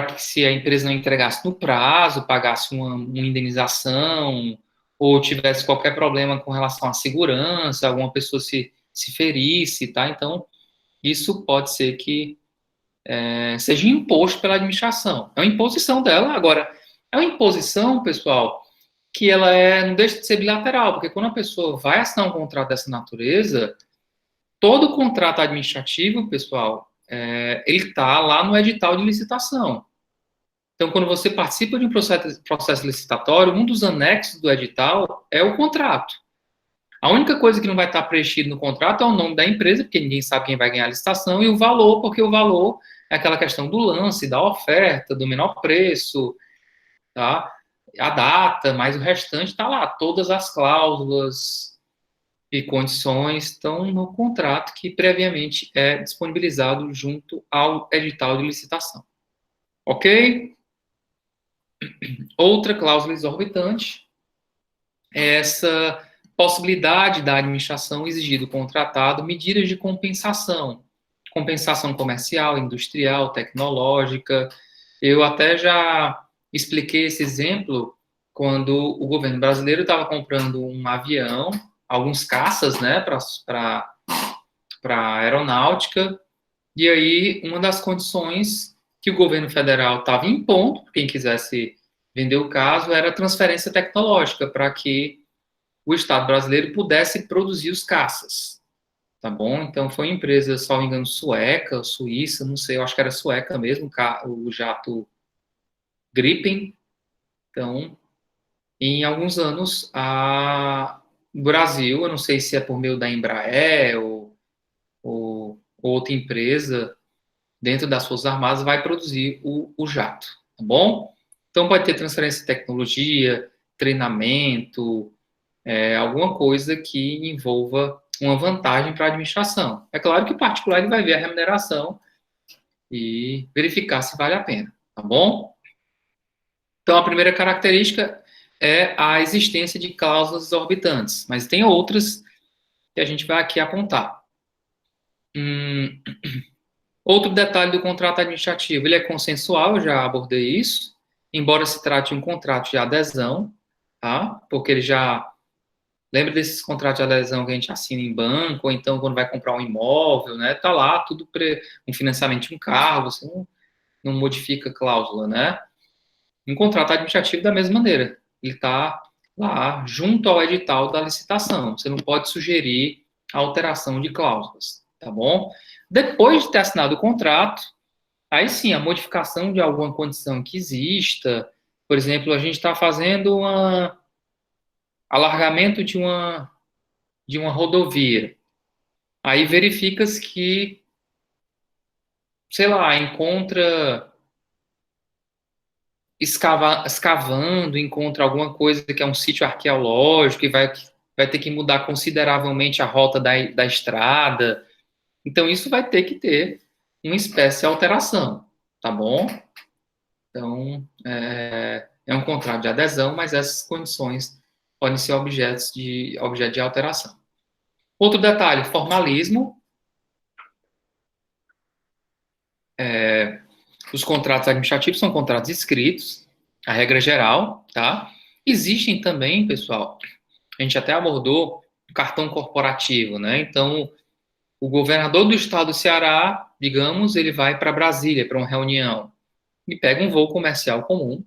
que se a empresa não entregasse no prazo, pagasse uma indenização, ou tivesse qualquer problema com relação à segurança, alguma pessoa se ferisse, tá? Então, isso pode ser que seja imposto pela administração. É uma imposição dela. Agora, é uma imposição, pessoal, que ela não deixa de ser bilateral, porque quando a pessoa vai assinar um contrato dessa natureza, todo contrato administrativo, pessoal, ele está lá no edital de licitação. Então, quando você participa de um processo licitatório, um dos anexos do edital é o contrato. A única coisa que não vai estar preenchido no contrato é o nome da empresa, porque ninguém sabe quem vai ganhar a licitação, e o valor, porque o valor é aquela questão do lance, da oferta, do menor preço, tá? A data, mas o restante está lá. Todas as cláusulas e condições estão no contrato que previamente é disponibilizado junto ao edital de licitação. Ok? Outra cláusula exorbitante é essa possibilidade da administração exigir do contratado medidas de compensação, compensação comercial, industrial, tecnológica. Eu até já expliquei esse exemplo quando o governo brasileiro estava comprando um avião, alguns caças, né, para a aeronáutica, e aí uma das condições que o governo federal estava impondo, quem quisesse vender o caso, era a transferência tecnológica, para que o Estado brasileiro pudesse produzir os caças, tá bom? Então, foi uma empresa, se não me engano, sueca, suíça, não sei, eu acho que era sueca mesmo, o jato Gripen. Então, em alguns anos, o Brasil, eu não sei se é por meio da Embraer ou outra empresa, dentro das Forças Armadas, vai produzir o jato, tá bom? Então, pode ter transferência de tecnologia, treinamento, alguma coisa que envolva uma vantagem para a administração. É claro que o particular ele vai ver a remuneração e verificar se vale a pena, tá bom? Então, a primeira característica é a existência de cláusulas exorbitantes, mas tem outras que a gente vai aqui apontar. Outro detalhe do contrato administrativo, ele é consensual, eu já abordei isso, embora se trate de um contrato de adesão, tá? Porque ele já... Lembra desses contratos de adesão que a gente assina em banco, ou então quando vai comprar um imóvel, né? Tá lá tudo um financiamento de um carro, você não modifica a cláusula, né? Um contrato administrativo da mesma maneira. Ele está lá junto ao edital da licitação. Você não pode sugerir a alteração de cláusulas, tá bom? Depois de ter assinado o contrato, aí sim, a modificação de alguma condição que exista. Por exemplo, a gente está fazendo um alargamento de uma rodovia. Aí verifica-se que, sei lá, encontra escavando, encontra alguma coisa que é um sítio arqueológico e vai ter que mudar consideravelmente a rota da estrada. Então, isso vai ter que ter uma espécie de alteração, tá bom? Então, é um contrato de adesão, mas essas condições podem ser objeto de alteração. Outro detalhe, formalismo. Os contratos administrativos são contratos escritos, a regra geral, tá? Existem também, pessoal, a gente até abordou o cartão corporativo, né? Então, o governador do estado do Ceará, digamos, ele vai para Brasília para uma reunião e pega um voo comercial comum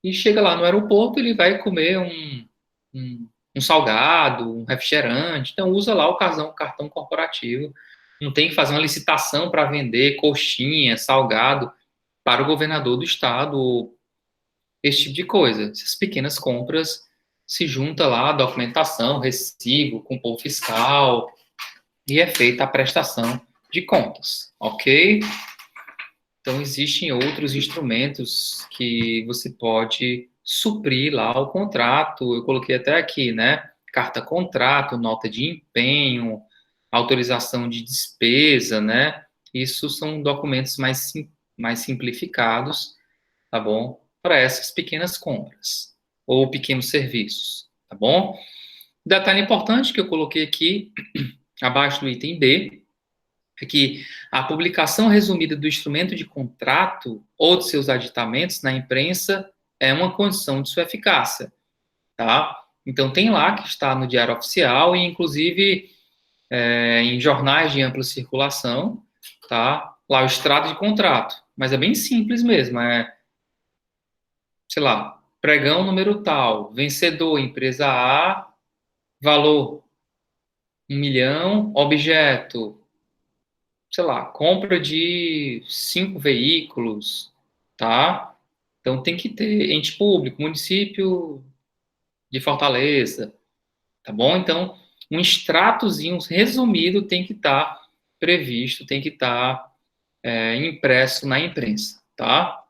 e chega lá no aeroporto, ele vai comer um salgado, um refrigerante, então usa lá o cartão corporativo. Não tem que fazer uma licitação para vender coxinha, salgado para o governador do estado, esse tipo de coisa. Essas pequenas compras se junta lá a documentação, recibo, cupom fiscal, e é feita a prestação de contas, ok? Então, existem outros instrumentos que você pode suprir lá o contrato. Eu coloquei até aqui, né? Carta contrato, nota de empenho, autorização de despesa, né? Isso são documentos mais simplificados, tá bom? Para essas pequenas compras ou pequenos serviços, tá bom? Detalhe importante que eu coloquei aqui, abaixo do item B, é que a publicação resumida do instrumento de contrato ou de seus aditamentos na imprensa é uma condição de sua eficácia, tá? Então, tem lá que está no Diário Oficial e, inclusive, em jornais de ampla circulação, tá? Lá o extrato de contrato, mas é bem simples mesmo, sei lá, pregão número tal, vencedor, empresa A, valor 1 milhão, objeto, sei lá, compra de 5 veículos, tá? Então tem que ter ente público, município de Fortaleza, tá bom? Então, um extratozinho resumido tem que estar previsto, tem que estar impresso na imprensa, tá?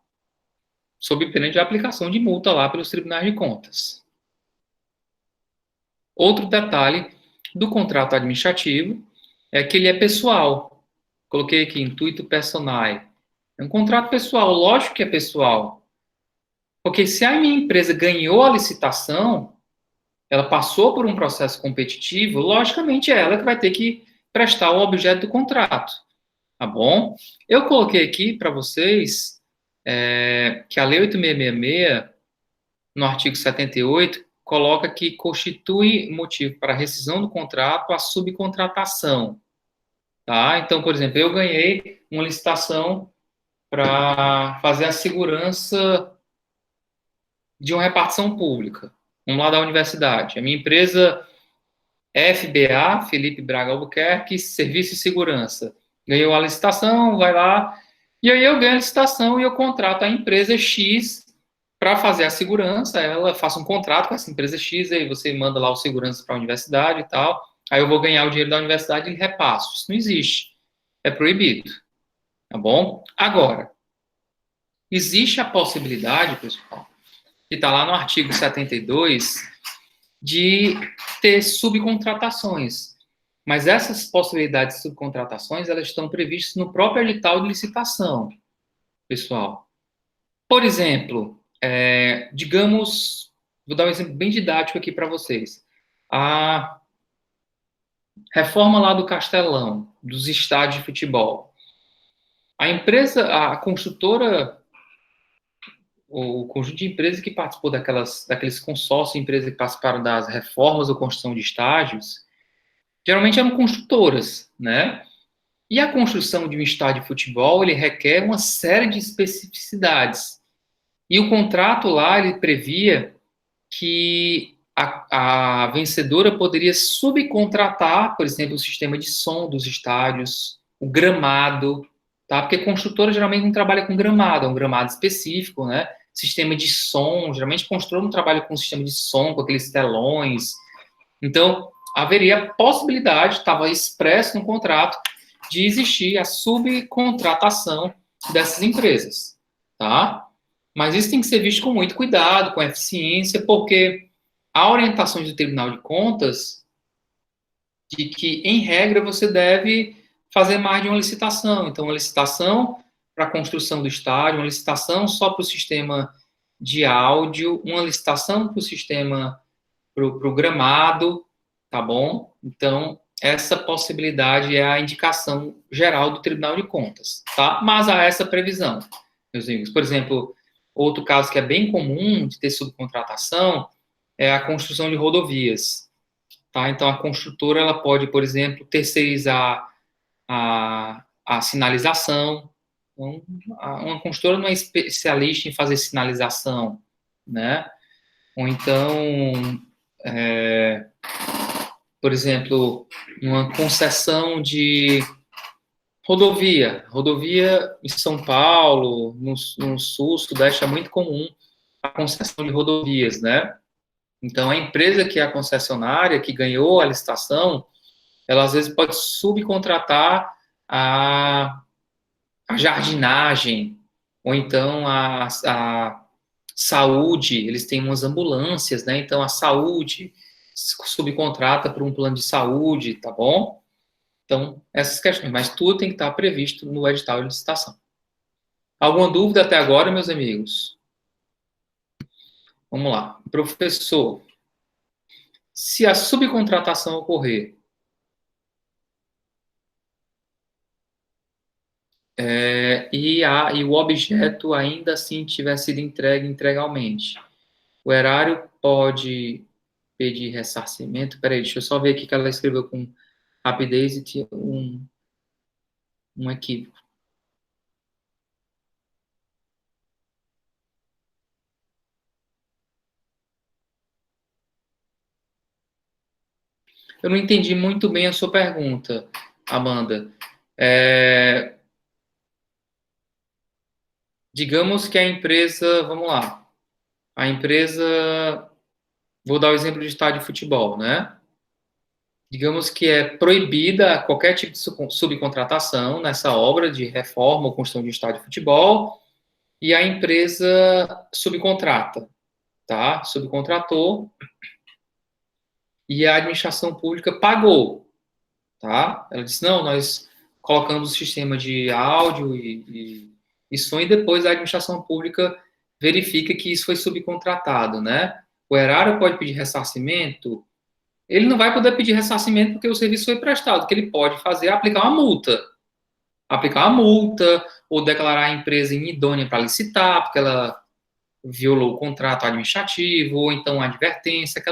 Sob pena de aplicação de multa lá pelos tribunais de contas. Outro detalhe do contrato administrativo é que ele é pessoal. Coloquei aqui, intuito personae. É um contrato pessoal, lógico que é pessoal. Porque se a minha empresa ganhou a licitação, ela passou por um processo competitivo, logicamente é ela que vai ter que prestar o objeto do contrato. Tá bom? Eu coloquei aqui para vocês que a Lei 8666, no artigo 78, coloca que constitui motivo para rescisão do contrato a subcontratação. Tá? Então, por exemplo, eu ganhei uma licitação para fazer a segurança de uma repartição pública, vamos lá da universidade. A minha empresa FBA, Felipe Braga Albuquerque, Serviço e Segurança. Ganhou a licitação, vai lá, e aí eu ganho a licitação e eu contrato a empresa X para fazer a segurança, ela faça um contrato com essa empresa X, aí você manda lá o segurança para a universidade e tal, aí eu vou ganhar o dinheiro da universidade e repasso. Isso não existe. É proibido. Tá bom? Agora, existe a possibilidade, pessoal, que está lá no artigo 72, de ter subcontratações. Mas essas possibilidades de subcontratações, elas estão previstas no próprio edital de licitação, pessoal. Por exemplo, digamos, vou dar um exemplo bem didático aqui para vocês. A reforma lá do Castelão, dos estádios de futebol. A empresa, a construtora, o conjunto de empresas que participou daqueles consórcios de empresas que participaram das reformas ou construção de estádios, geralmente eram construtoras, né? E a construção de um estádio de futebol, ele requer uma série de especificidades. E o contrato lá, ele previa que a vencedora poderia subcontratar, por exemplo, o sistema de som dos estádios, o gramado, tá? Porque a construtora geralmente não trabalha com gramado, é um gramado específico, né? Sistema de som, geralmente a construtora não trabalha com sistema de som, com aqueles telões. Então, haveria possibilidade, estava expresso no contrato, de existir a subcontratação dessas empresas, tá? Mas isso tem que ser visto com muito cuidado, com eficiência, porque há orientações do Tribunal de Contas de que, em regra, você deve fazer mais de uma licitação. Então, uma licitação para a construção do estádio, uma licitação só para o sistema de áudio, uma licitação para o sistema, para o gramado, tá bom? Então, essa possibilidade é a indicação geral do Tribunal de Contas, tá? Mas há essa previsão, meus amigos. Por exemplo, outro caso que é bem comum de ter subcontratação é a construção de rodovias, tá? Então, a construtora, ela pode, por exemplo, terceirizar a sinalização. Então, uma construtora não é especialista em fazer sinalização, né? Ou então, por exemplo, uma concessão de rodovia em São Paulo, no sul, sudeste, é muito comum a concessão de rodovias, né? Então, a empresa que é a concessionária, que ganhou a licitação, ela às vezes pode subcontratar a jardinagem, ou então a saúde, eles têm umas ambulâncias, né? Então, a saúde subcontrata por um plano de saúde, tá bom? Então, essas questões, mas tudo tem que estar previsto no edital de licitação. Alguma dúvida até agora, meus amigos? Vamos lá. Professor, se a subcontratação ocorrer e o objeto ainda assim tiver sido entregue integralmente, o erário pode pedir ressarcimento? Peraí, deixa eu só ver aqui que ela escreveu com rapidez e tinha um equívoco. Eu não entendi muito bem a sua pergunta, Amanda. Digamos que a empresa, vamos lá, a empresa, vou dar o exemplo de estádio de futebol, né? Digamos que é proibida qualquer tipo de subcontratação nessa obra de reforma ou construção de estádio de futebol e a empresa subcontrata, tá? Subcontratou e a administração pública pagou, tá? Ela disse, não, nós colocamos o sistema de áudio e som e depois a administração pública verifica que isso foi subcontratado, né? O erário pode pedir ressarcimento? Ele não vai poder pedir ressarcimento porque o serviço foi prestado. O que ele pode fazer é aplicar uma multa. Aplicar uma multa ou declarar a empresa inidônea para licitar, porque ela violou o contrato administrativo, ou então a advertência,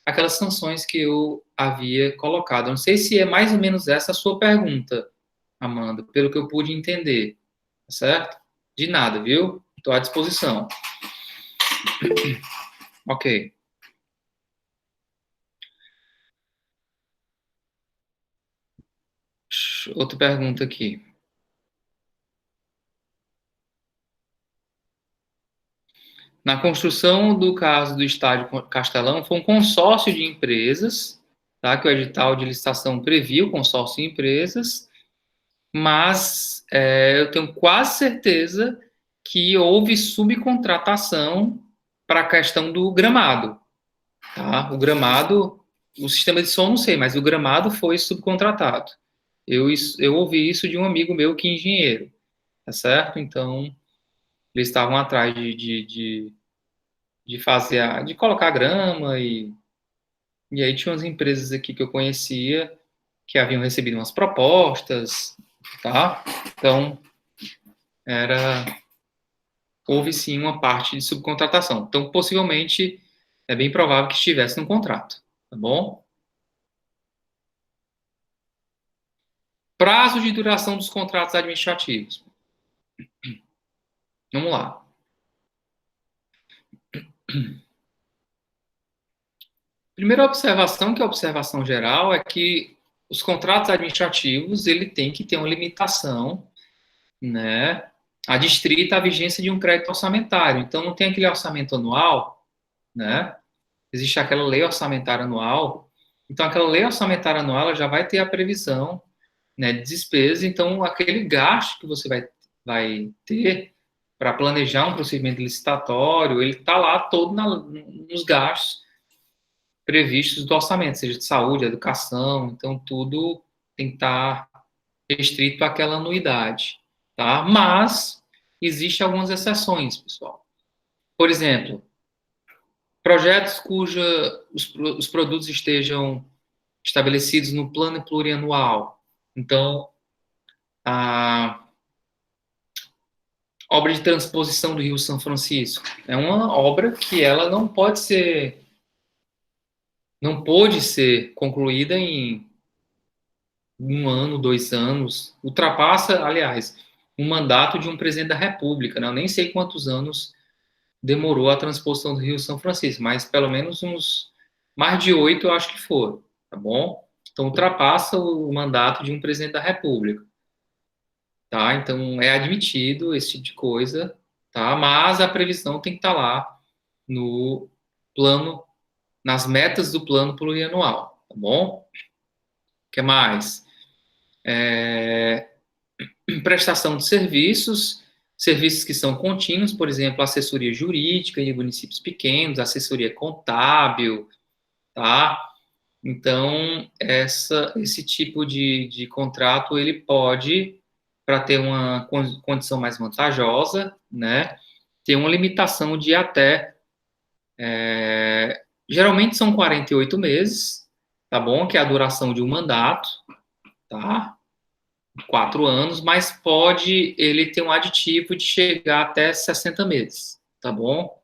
aquelas sanções que eu havia colocado. Eu não sei se é mais ou menos essa a sua pergunta, Amanda, pelo que eu pude entender, tá certo? De nada, viu? Estou à disposição. Ok. Outra pergunta aqui. Na construção do caso do estádio Castelão, foi um consórcio de empresas, tá, que o edital de licitação previu, consórcio de empresas, mas eu tenho quase certeza que houve subcontratação para a questão do gramado. Tá? O gramado, o sistema de som, não sei, mas o gramado foi subcontratado. Eu ouvi isso de um amigo meu que é engenheiro, tá certo? Então, eles estavam atrás de fazer, de colocar grama e aí tinha umas empresas aqui que eu conhecia que haviam recebido umas propostas, tá? Então, era, houve sim uma parte de subcontratação. Então, possivelmente, é bem provável que estivesse no contrato, tá bom? Prazo de duração dos contratos administrativos. Vamos lá. Primeira observação, que é a observação geral, é que os contratos administrativos, ele tem que ter uma limitação, né, adstrita à vigência de um crédito orçamentário. Então, não tem aquele orçamento anual, né? Existe aquela lei orçamentária anual. Então, aquela lei orçamentária anual ela já vai ter a previsão, né, de despesa. Então, aquele gasto que você vai ter para planejar um procedimento licitatório, ele está lá todo nos gastos previstos do orçamento, seja de saúde, educação. Então, tudo tem que estar restrito àquela anuidade, tá? Mas existem algumas exceções, pessoal. Por exemplo, projetos cuja os produtos estejam estabelecidos no plano plurianual. Então, a obra de transposição do Rio São Francisco é uma obra que ela não pôde ser concluída em um ano, 2 anos. Ultrapassa, aliás, o mandato de um presidente da República, né? Eu nem sei quantos anos demorou a transposição do Rio São Francisco, mas pelo menos uns mais de 8 eu acho que foram, tá bom? Então ultrapassa o mandato de um presidente da República, tá? Então é admitido esse tipo de coisa, tá? Mas a previsão tem que estar lá no plano, nas metas do plano plurianual, tá bom? O que mais? Prestação de serviços, serviços que são contínuos, por exemplo, assessoria jurídica em municípios pequenos, assessoria contábil, tá? Então, esse tipo de contrato, ele pode, para ter uma condição mais vantajosa, né, ter uma limitação de até, geralmente são 48 meses, tá bom? Que é a duração de um mandato, tá? 4 anos, mas pode ele ter um aditivo de chegar até 60 meses, tá bom?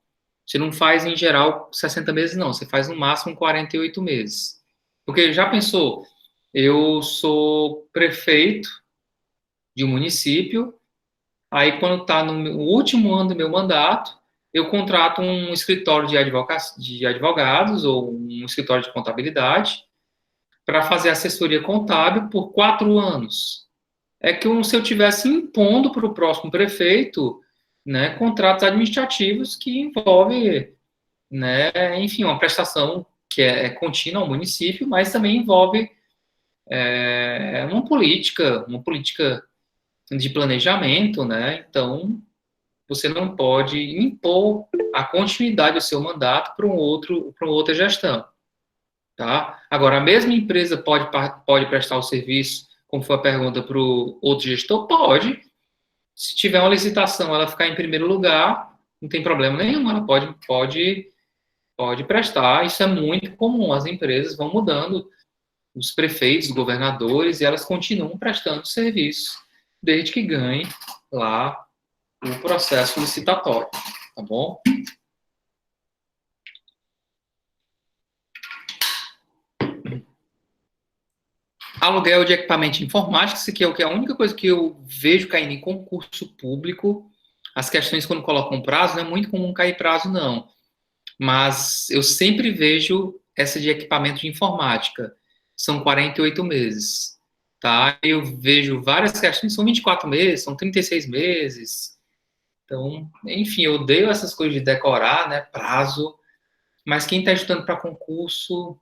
Você não faz, em geral, 60 meses, não. Você faz, no máximo, 48 meses. Porque, já pensou, eu sou prefeito de um município, aí, quando está no último ano do meu mandato, eu contrato um escritório de advogados ou um escritório de contabilidade para fazer assessoria contábil por 4 anos. É que se eu tivesse impondo para o próximo prefeito, né, contratos administrativos que envolvem, né, enfim, uma prestação que é contínua ao município, mas também envolve uma política de planejamento, né? Então, você não pode impor a continuidade do seu mandato para uma outra gestão, tá? Agora, a mesma empresa pode prestar o serviço, como foi a pergunta, para o outro gestor? Pode. Se tiver uma licitação, ela ficar em primeiro lugar, não tem problema nenhum, ela pode prestar. Isso é muito comum. As empresas vão mudando, os prefeitos, os governadores, e elas continuam prestando serviço, desde que ganhe lá o processo licitatório, tá bom? Aluguel de equipamento de informática, isso aqui é o que é a única coisa que eu vejo caindo em concurso público. As questões, quando colocam prazo, não é muito comum cair prazo, não. Mas eu sempre vejo essa de equipamento de informática. São 48 meses, tá? Eu vejo várias questões, são 24 meses, são 36 meses. Então, enfim, eu odeio essas coisas de decorar, né, prazo. Mas quem está estudando para concurso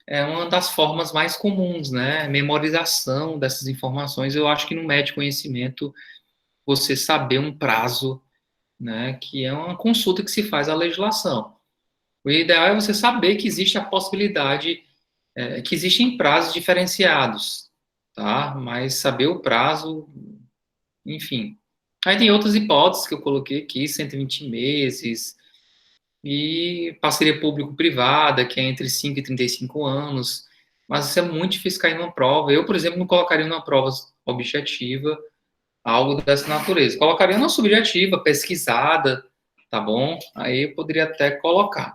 é uma das formas mais comuns, né? Memorização dessas informações. Eu acho que não mede conhecimento você saber um prazo, né? Que é uma consulta que se faz à legislação. O ideal é você saber que existe a possibilidade que existem prazos diferenciados, tá? Mas saber o prazo, enfim. Aí tem outras hipóteses que eu coloquei aqui, 120 meses, e parceria público-privada, que é entre 5 e 35 anos, mas isso é muito difícil cair numa prova. Eu, por exemplo, não colocaria numa prova objetiva algo dessa natureza. Colocaria numa subjetiva, pesquisada, tá bom? Aí eu poderia até colocar,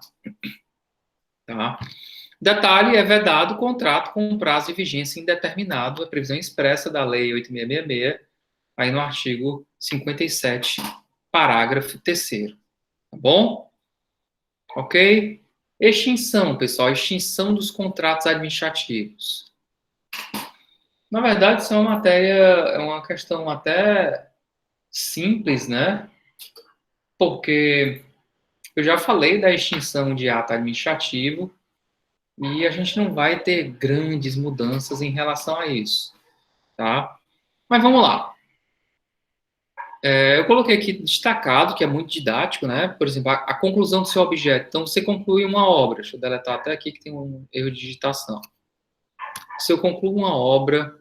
tá? Detalhe, é vedado o contrato com um prazo de vigência indeterminado, a previsão expressa da Lei 8.666, aí no artigo 57, parágrafo 3º, tá bom? Ok? Extinção, pessoal, extinção dos contratos administrativos. Na verdade, isso é uma matéria, é uma questão até simples, né? Porque eu já falei da extinção de ato administrativo e a gente não vai ter grandes mudanças em relação a isso, tá? Mas vamos lá. Eu coloquei aqui destacado, que é muito didático, né? Por exemplo, a conclusão do seu objeto. Então, você conclui uma obra. Deixa eu deletar até aqui que tem um erro de digitação. Se eu concluo uma obra,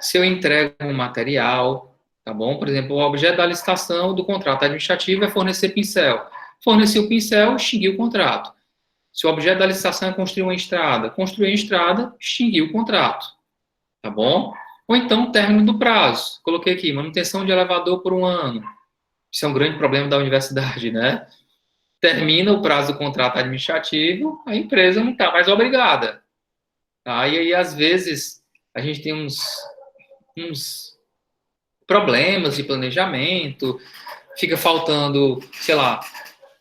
se eu entrego um material, tá bom? Por exemplo, o objeto da licitação do contrato administrativo é fornecer pincel. Forneci o pincel, extingui o contrato. Se o objeto da licitação é construir uma estrada, construir a estrada, extingui o contrato, tá bom? Ou então, término do prazo. Coloquei aqui, manutenção de elevador por 1 ano. Isso é um grande problema da universidade, né? Termina o prazo do contrato administrativo, a empresa não está mais obrigada. Tá? E aí, às vezes, a gente tem uns problemas de planejamento, fica faltando, sei lá,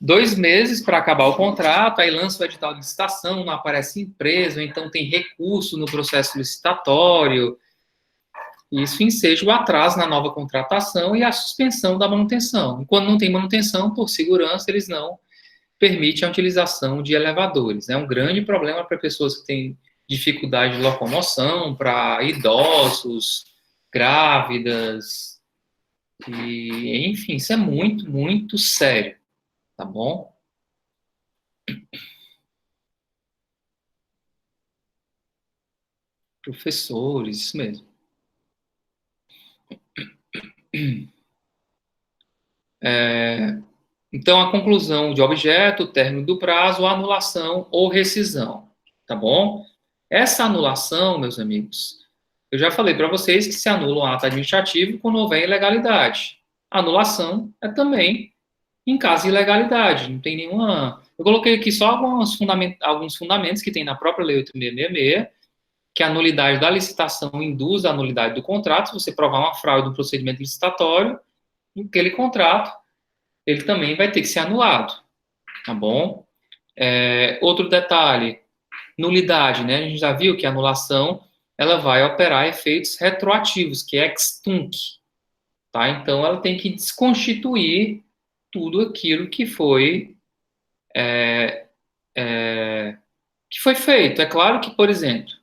2 meses para acabar o contrato, aí lança o edital de licitação, não aparece empresa, ou então tem recurso no processo licitatório. Isso enseja o atraso na nova contratação e a suspensão da manutenção. E quando não tem manutenção, por segurança, eles não permitem a utilização de elevadores. É um grande problema para pessoas que têm dificuldade de locomoção, para idosos, grávidas, e, enfim, isso é muito, muito sério, tá bom? Professores, isso mesmo. Então, a conclusão de objeto, término do prazo, anulação ou rescisão, tá bom? Essa anulação, meus amigos, eu já falei para vocês que se anula um ato administrativo quando houver ilegalidade. A anulação é também em caso de ilegalidade, não tem nenhuma... Eu coloquei aqui só alguns fundamentos que tem na própria Lei 8.666, que a nulidade da licitação induz a nulidade do contrato. Se você provar uma fraude no procedimento licitatório, aquele contrato, ele também vai ter que ser anulado, tá bom? Outro detalhe, nulidade, né? A gente já viu que a anulação, ela vai operar efeitos retroativos, que é ex tunc, tá? Então, ela tem que desconstituir tudo aquilo que foi feito. É claro que, por exemplo,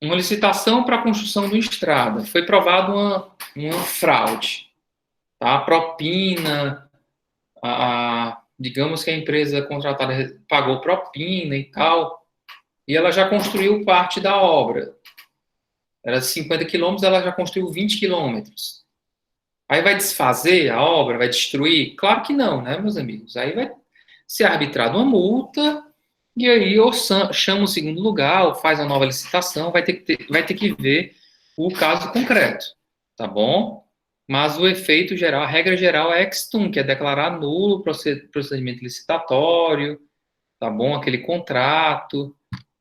uma licitação para a construção de uma estrada, foi provada uma fraude, tá? A propina, digamos que a empresa contratada pagou propina e tal, e ela já construiu parte da obra. Era 50 quilômetros, ela já construiu 20 quilômetros. Aí vai desfazer a obra, vai destruir? Claro que não, né, meus amigos? Aí vai ser arbitrada uma multa, e aí ou chama o segundo lugar, ou faz a nova licitação, vai ter que ver o caso concreto, tá bom? Mas o efeito geral, a regra geral é ex tunc, que é declarar nulo o procedimento licitatório, tá bom? Aquele contrato,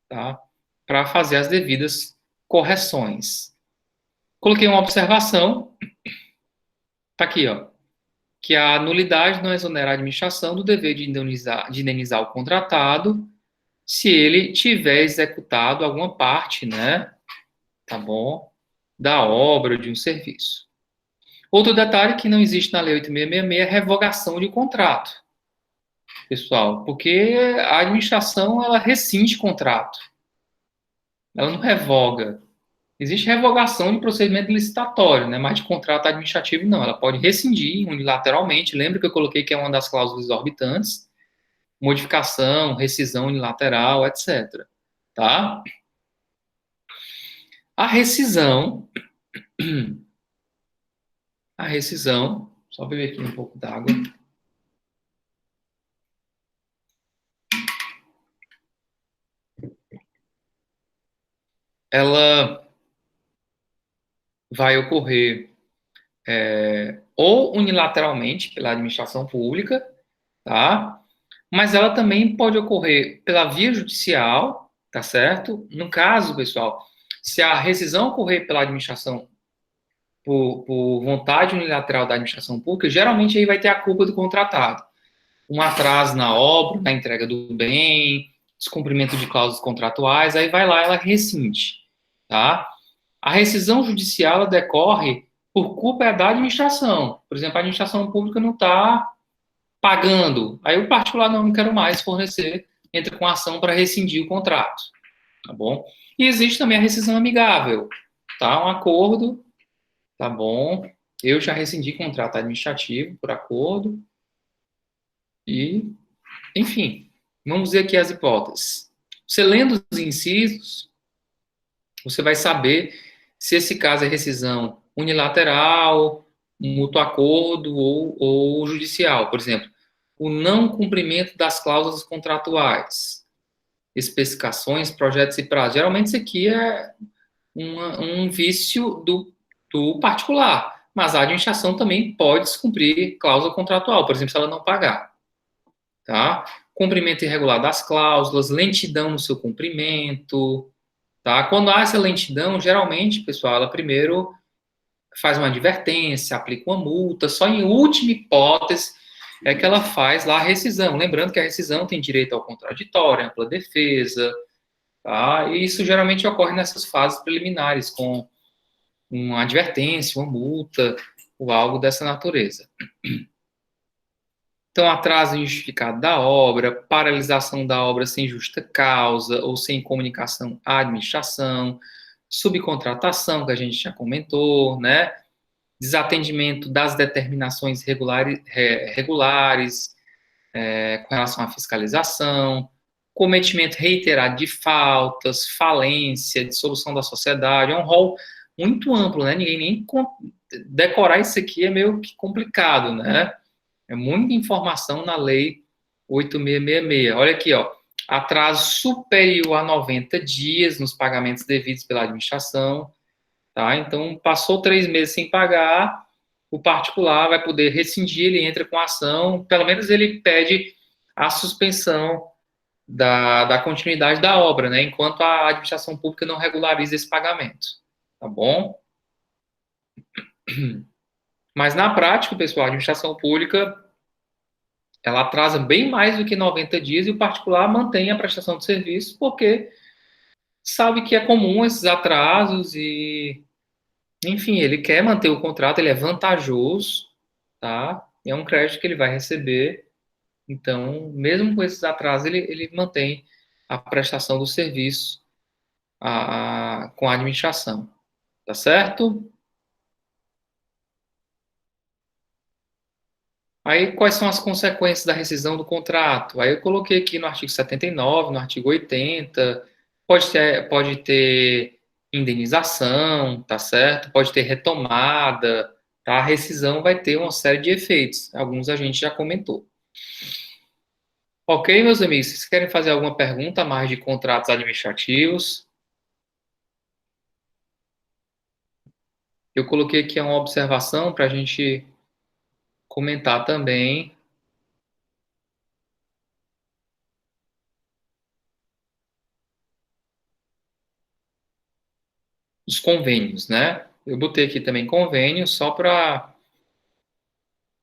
tá? Para fazer as devidas correções. Coloquei uma observação, tá aqui, ó, que a nulidade não exonera a administração do dever de indenizar o contratado se ele tiver executado alguma parte, né, tá bom, da obra ou de um serviço. Outro detalhe que não existe na Lei 8.666 é revogação de contrato, pessoal, porque a administração, ela rescinde contrato, ela não revoga. Existe revogação de procedimento licitatório, né, mas de contrato administrativo não, ela pode rescindir unilateralmente. Lembra que eu coloquei que é uma das cláusulas exorbitantes, modificação, rescisão unilateral, etc. Tá? A rescisão, só beber aqui um pouco d'água. Ela vai ocorrer ou unilateralmente pela administração pública, tá? Mas ela também pode ocorrer pela via judicial, tá certo? No caso, pessoal, se a rescisão ocorrer pela administração por vontade unilateral da administração pública, geralmente aí vai ter a culpa do contratado. Um atraso na obra, na entrega do bem, descumprimento de cláusulas contratuais, aí vai lá, ela rescinde, tá? A rescisão judicial ela decorre por culpa da administração. Por exemplo, a administração pública não está pagando. Aí o particular não quero mais fornecer, entra com ação para rescindir o contrato, tá bom? E existe também a rescisão amigável, tá? Um acordo, tá bom? Eu já rescindi contrato administrativo por acordo e, enfim, vamos ver aqui as hipóteses. Você lendo os incisos, você vai saber se esse caso é rescisão unilateral, mútuo acordo ou judicial. Por exemplo, o não cumprimento das cláusulas contratuais, especificações, projetos e prazos. Geralmente isso aqui é um vício do particular, mas a administração também pode descumprir cláusula contratual, por exemplo, se ela não pagar. Tá? Cumprimento irregular das cláusulas, lentidão no seu cumprimento. Tá? Quando há essa lentidão, geralmente, pessoal, ela primeiro faz uma advertência, aplica uma multa, só em última hipótese é que ela faz lá a rescisão. Lembrando que a rescisão tem direito ao contraditório, ampla defesa, tá? E isso geralmente ocorre nessas fases preliminares, com uma advertência, uma multa, ou algo dessa natureza. Então, atraso injustificado da obra, paralisação da obra sem justa causa ou sem comunicação à administração, subcontratação, que a gente já comentou, né? Desatendimento das determinações regulares com relação à fiscalização, cometimento reiterado de faltas, falência, dissolução da sociedade. É um rol muito amplo, né? Ninguém nem decorar isso aqui é meio que complicado, né? É muita informação na lei 8666. Olha aqui, ó. Atraso superior a 90 dias nos pagamentos devidos pela administração, tá? Então, passou 3 meses sem pagar, o particular vai poder rescindir, ele entra com ação, pelo menos ele pede a suspensão da continuidade da obra, né? Enquanto a administração pública não regulariza esse pagamento, tá bom? Mas na prática, pessoal, a administração pública ela atrasa bem mais do que 90 dias e o particular mantém a prestação de serviço porque sabe que é comum esses atrasos e, enfim, ele quer manter o contrato, ele é vantajoso, tá? É um crédito que ele vai receber, então, mesmo com esses atrasos, ele mantém a prestação do serviço com a administração, tá certo? Aí, quais são as consequências da rescisão do contrato? Aí eu coloquei aqui no artigo 79, no artigo 80, pode ter indenização, tá certo? Pode ter retomada, tá? A rescisão vai ter uma série de efeitos, alguns a gente já comentou. Ok, meus amigos, vocês querem fazer alguma pergunta a mais de contratos administrativos? Eu coloquei aqui uma observação para a gente comentar também os convênios, né? Eu botei aqui também convênio só para...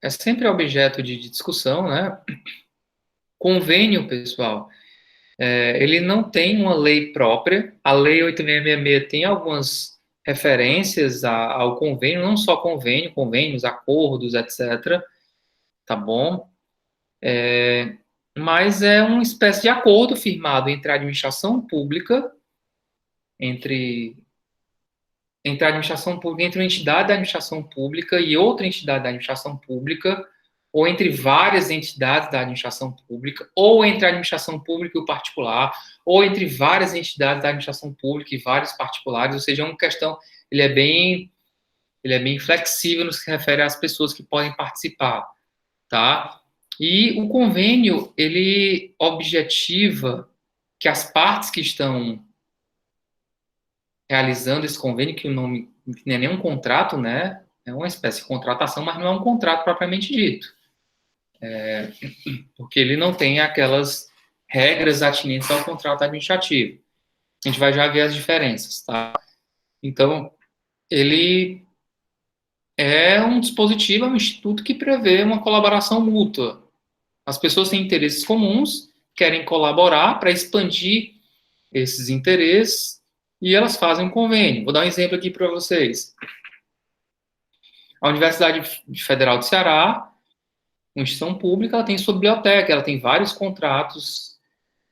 É sempre objeto de discussão, né? Convênio, pessoal, ele não tem uma lei própria. A Lei 8666 tem algumas referências ao convênio, não só convênio, convênios, acordos, etc. Tá bom? Mas é uma espécie de acordo firmado entre a administração pública, entre a administração pública, entre uma entidade da administração pública e outra entidade da administração pública, ou entre várias entidades da administração pública, ou entre a administração pública e o particular, ou entre várias entidades da administração pública e vários particulares, ou seja, é uma questão, ele é bem flexível no que se refere às pessoas que podem participar, tá? E o convênio, ele objetiva que as partes que estão realizando esse convênio, que o nome não é nem um contrato, né? É uma espécie de contratação, mas não é um contrato propriamente dito. Porque ele não tem aquelas regras atinentes ao contrato administrativo. A gente vai já ver as diferenças, tá? Então, ele é um dispositivo, é um instituto que prevê uma colaboração mútua. As pessoas têm interesses comuns, querem colaborar para expandir esses interesses e elas fazem um convênio. Vou dar um exemplo aqui para vocês. A Universidade Federal do Ceará, uma instituição pública, ela tem sua biblioteca, ela tem vários contratos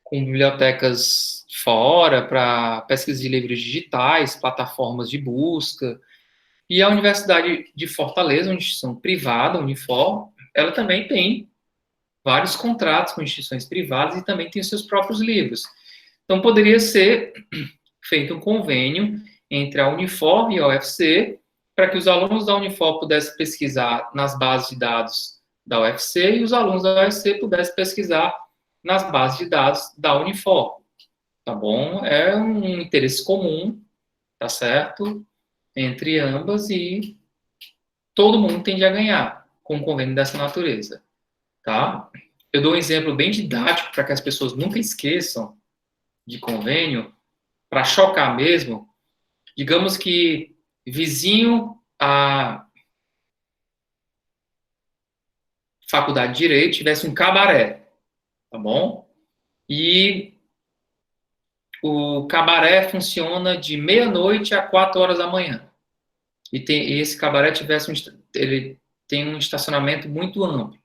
com bibliotecas fora para pesquisa de livros digitais, plataformas de busca. E a Universidade de Fortaleza, uma instituição privada, Unifor, ela também tem vários contratos com instituições privadas e também tem os seus próprios livros. Então, poderia ser feito um convênio entre a Unifor e a UFC para que os alunos da Unifor pudessem pesquisar nas bases de dados da UFC e os alunos da UFC pudessem pesquisar nas bases de dados da Unifor, tá bom? É um interesse comum, tá certo? Entre ambas e todo mundo tende a ganhar com um convênio dessa natureza, tá? Eu dou um exemplo bem didático para que as pessoas nunca esqueçam de convênio, para chocar mesmo. Digamos que vizinho à faculdade de Direito tivesse um cabaré, tá bom? E o cabaré funciona de meia-noite a 4 horas da manhã. E esse cabaré ele tem um estacionamento muito amplo.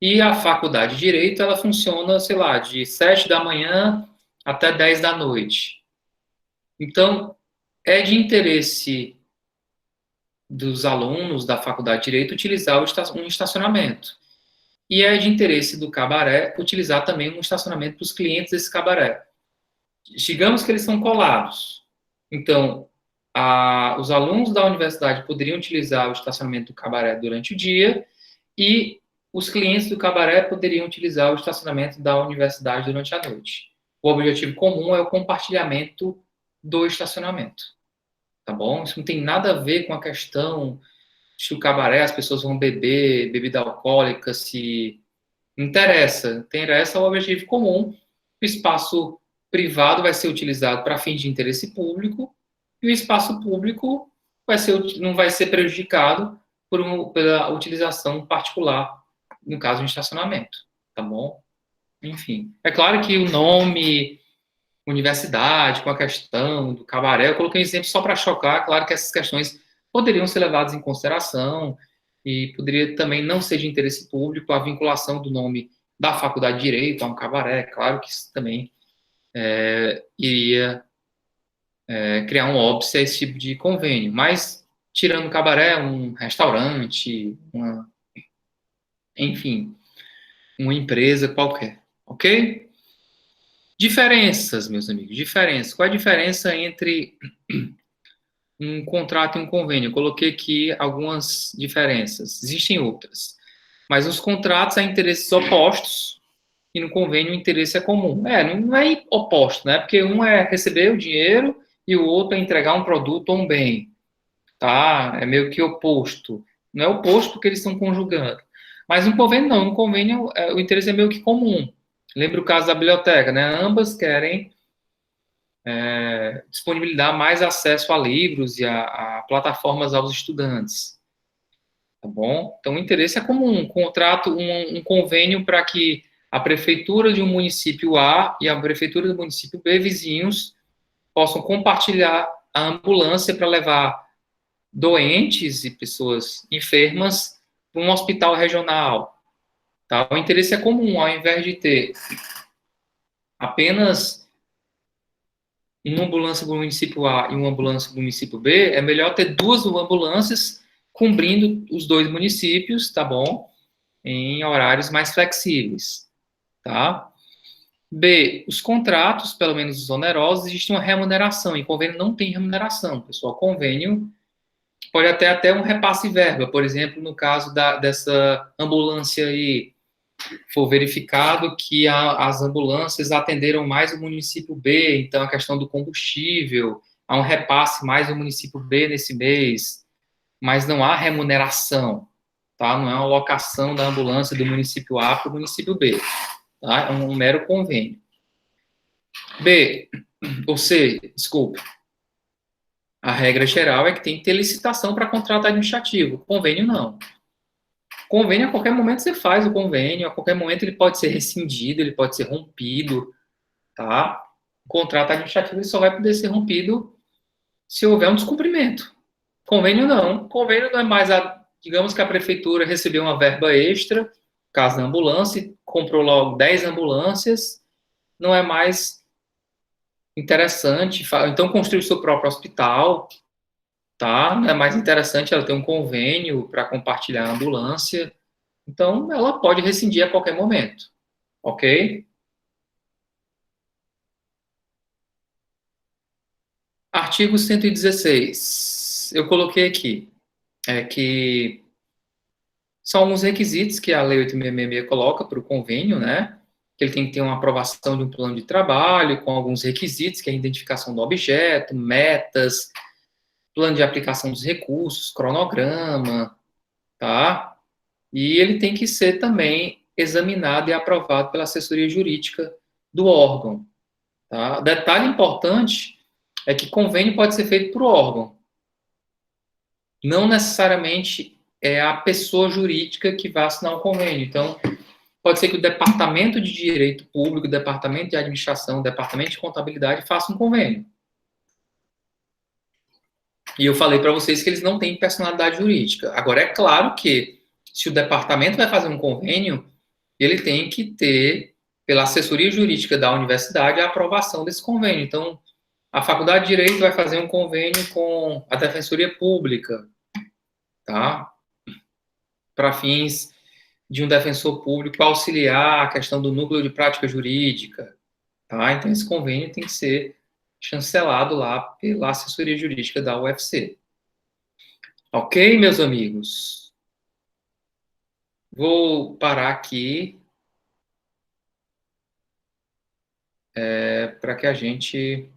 E a faculdade de Direito, ela funciona, sei lá, de 7 da manhã até 10 da noite. Então, é de interesse dos alunos da faculdade de Direito utilizar um estacionamento. E é de interesse do cabaré utilizar também um estacionamento para os clientes desse cabaré. Digamos que eles são colados. Então, os alunos da universidade poderiam utilizar o estacionamento do cabaré durante o dia e os clientes do cabaré poderiam utilizar o estacionamento da universidade durante a noite. O objetivo comum é o compartilhamento do estacionamento, tá bom? Isso não tem nada a ver com a questão se o cabaré as pessoas vão beber bebida alcoólica, se interessa o objetivo comum. O espaço privado vai ser utilizado para fins de interesse público e o espaço público não vai ser prejudicado pela utilização particular, no caso, um estacionamento, tá bom? Enfim, é claro que o nome universidade, com a questão do cabaré, eu coloquei um exemplo só para chocar, claro que essas questões poderiam ser levadas em consideração e poderia também não ser de interesse público a vinculação do nome da faculdade de Direito a um cabaré, claro que isso também iria criar um óbice a esse tipo de convênio, mas tirando o cabaré, um restaurante, enfim, uma empresa qualquer, ok? Diferenças, meus amigos, diferenças. Qual é a diferença entre um contrato e um convênio? Eu coloquei aqui algumas diferenças. Existem outras. Mas nos contratos há interesses opostos e no convênio o interesse é comum. Não é oposto, né? Porque um é receber o dinheiro e o outro é entregar um produto ou um bem. Tá? É meio que oposto. Não é oposto porque eles estão conjugando. Mas no convênio não. No convênio o interesse é meio que comum. Lembra o caso da biblioteca, né? Ambas querem disponibilizar mais acesso a livros e a plataformas aos estudantes. Tá bom? Então, o interesse é comum. Um contrato, um convênio para que a prefeitura de um município A e a prefeitura do município B, vizinhos, possam compartilhar a ambulância para levar doentes e pessoas enfermas para um hospital regional. Tá? O interesse é comum, ao invés de ter apenas uma ambulância do município A e uma ambulância do município B, é melhor ter duas ambulâncias cobrindo os dois municípios, tá bom? em horários mais flexíveis, tá? B, os contratos, pelo menos os onerosos, existe uma remuneração, e convênio não tem remuneração, pessoal. Convênio pode até um repasse verba, por exemplo, no caso dessa ambulância aí, for verificado que as ambulâncias atenderam mais o município B, então a questão do combustível, há um repasse mais do município B nesse mês, mas não há remuneração, tá? Não é uma alocação da ambulância do município A para o município B, tá? É um mero convênio. B, ou C, desculpe, a regra geral é que tem que ter licitação para contrato administrativo, convênio não. Convênio, a qualquer momento você faz o convênio, a qualquer momento ele pode ser rescindido, ele pode ser rompido, tá? O contrato administrativo ele só vai poder ser rompido se houver um descumprimento. Convênio não. Convênio não é mais digamos que a prefeitura recebeu uma verba extra, caso da ambulância, comprou logo 10 ambulâncias, não é mais interessante, então construiu seu próprio hospital, tá? Não é mais interessante ela ter um convênio para compartilhar a ambulância. Então, ela pode rescindir a qualquer momento, ok? Artigo 116. Eu coloquei aqui, que são alguns requisitos que a Lei 8.666 coloca para o convênio, né? Que ele tem que ter uma aprovação de um plano de trabalho, com alguns requisitos, que é a identificação do objeto, metas, plano de aplicação dos recursos, cronograma, tá? E ele tem que ser também examinado e aprovado pela assessoria jurídica do órgão, tá? Detalhe importante é que convênio pode ser feito por órgão, não necessariamente é a pessoa jurídica que vai assinar o convênio. Então, pode ser que o Departamento de Direito Público, o Departamento de Administração, o Departamento de Contabilidade faça um convênio. E eu falei para vocês que eles não têm personalidade jurídica. Agora, é claro que se o departamento vai fazer um convênio, ele tem que ter, pela assessoria jurídica da universidade, a aprovação desse convênio. Então, a Faculdade de Direito vai fazer um convênio com a Defensoria Pública, tá? Para fins de um defensor público auxiliar a questão do núcleo de prática jurídica, tá? Então, esse convênio tem que ser chancelado lá pela assessoria jurídica da UFC. Ok, meus amigos? Vou parar aqui para que a gente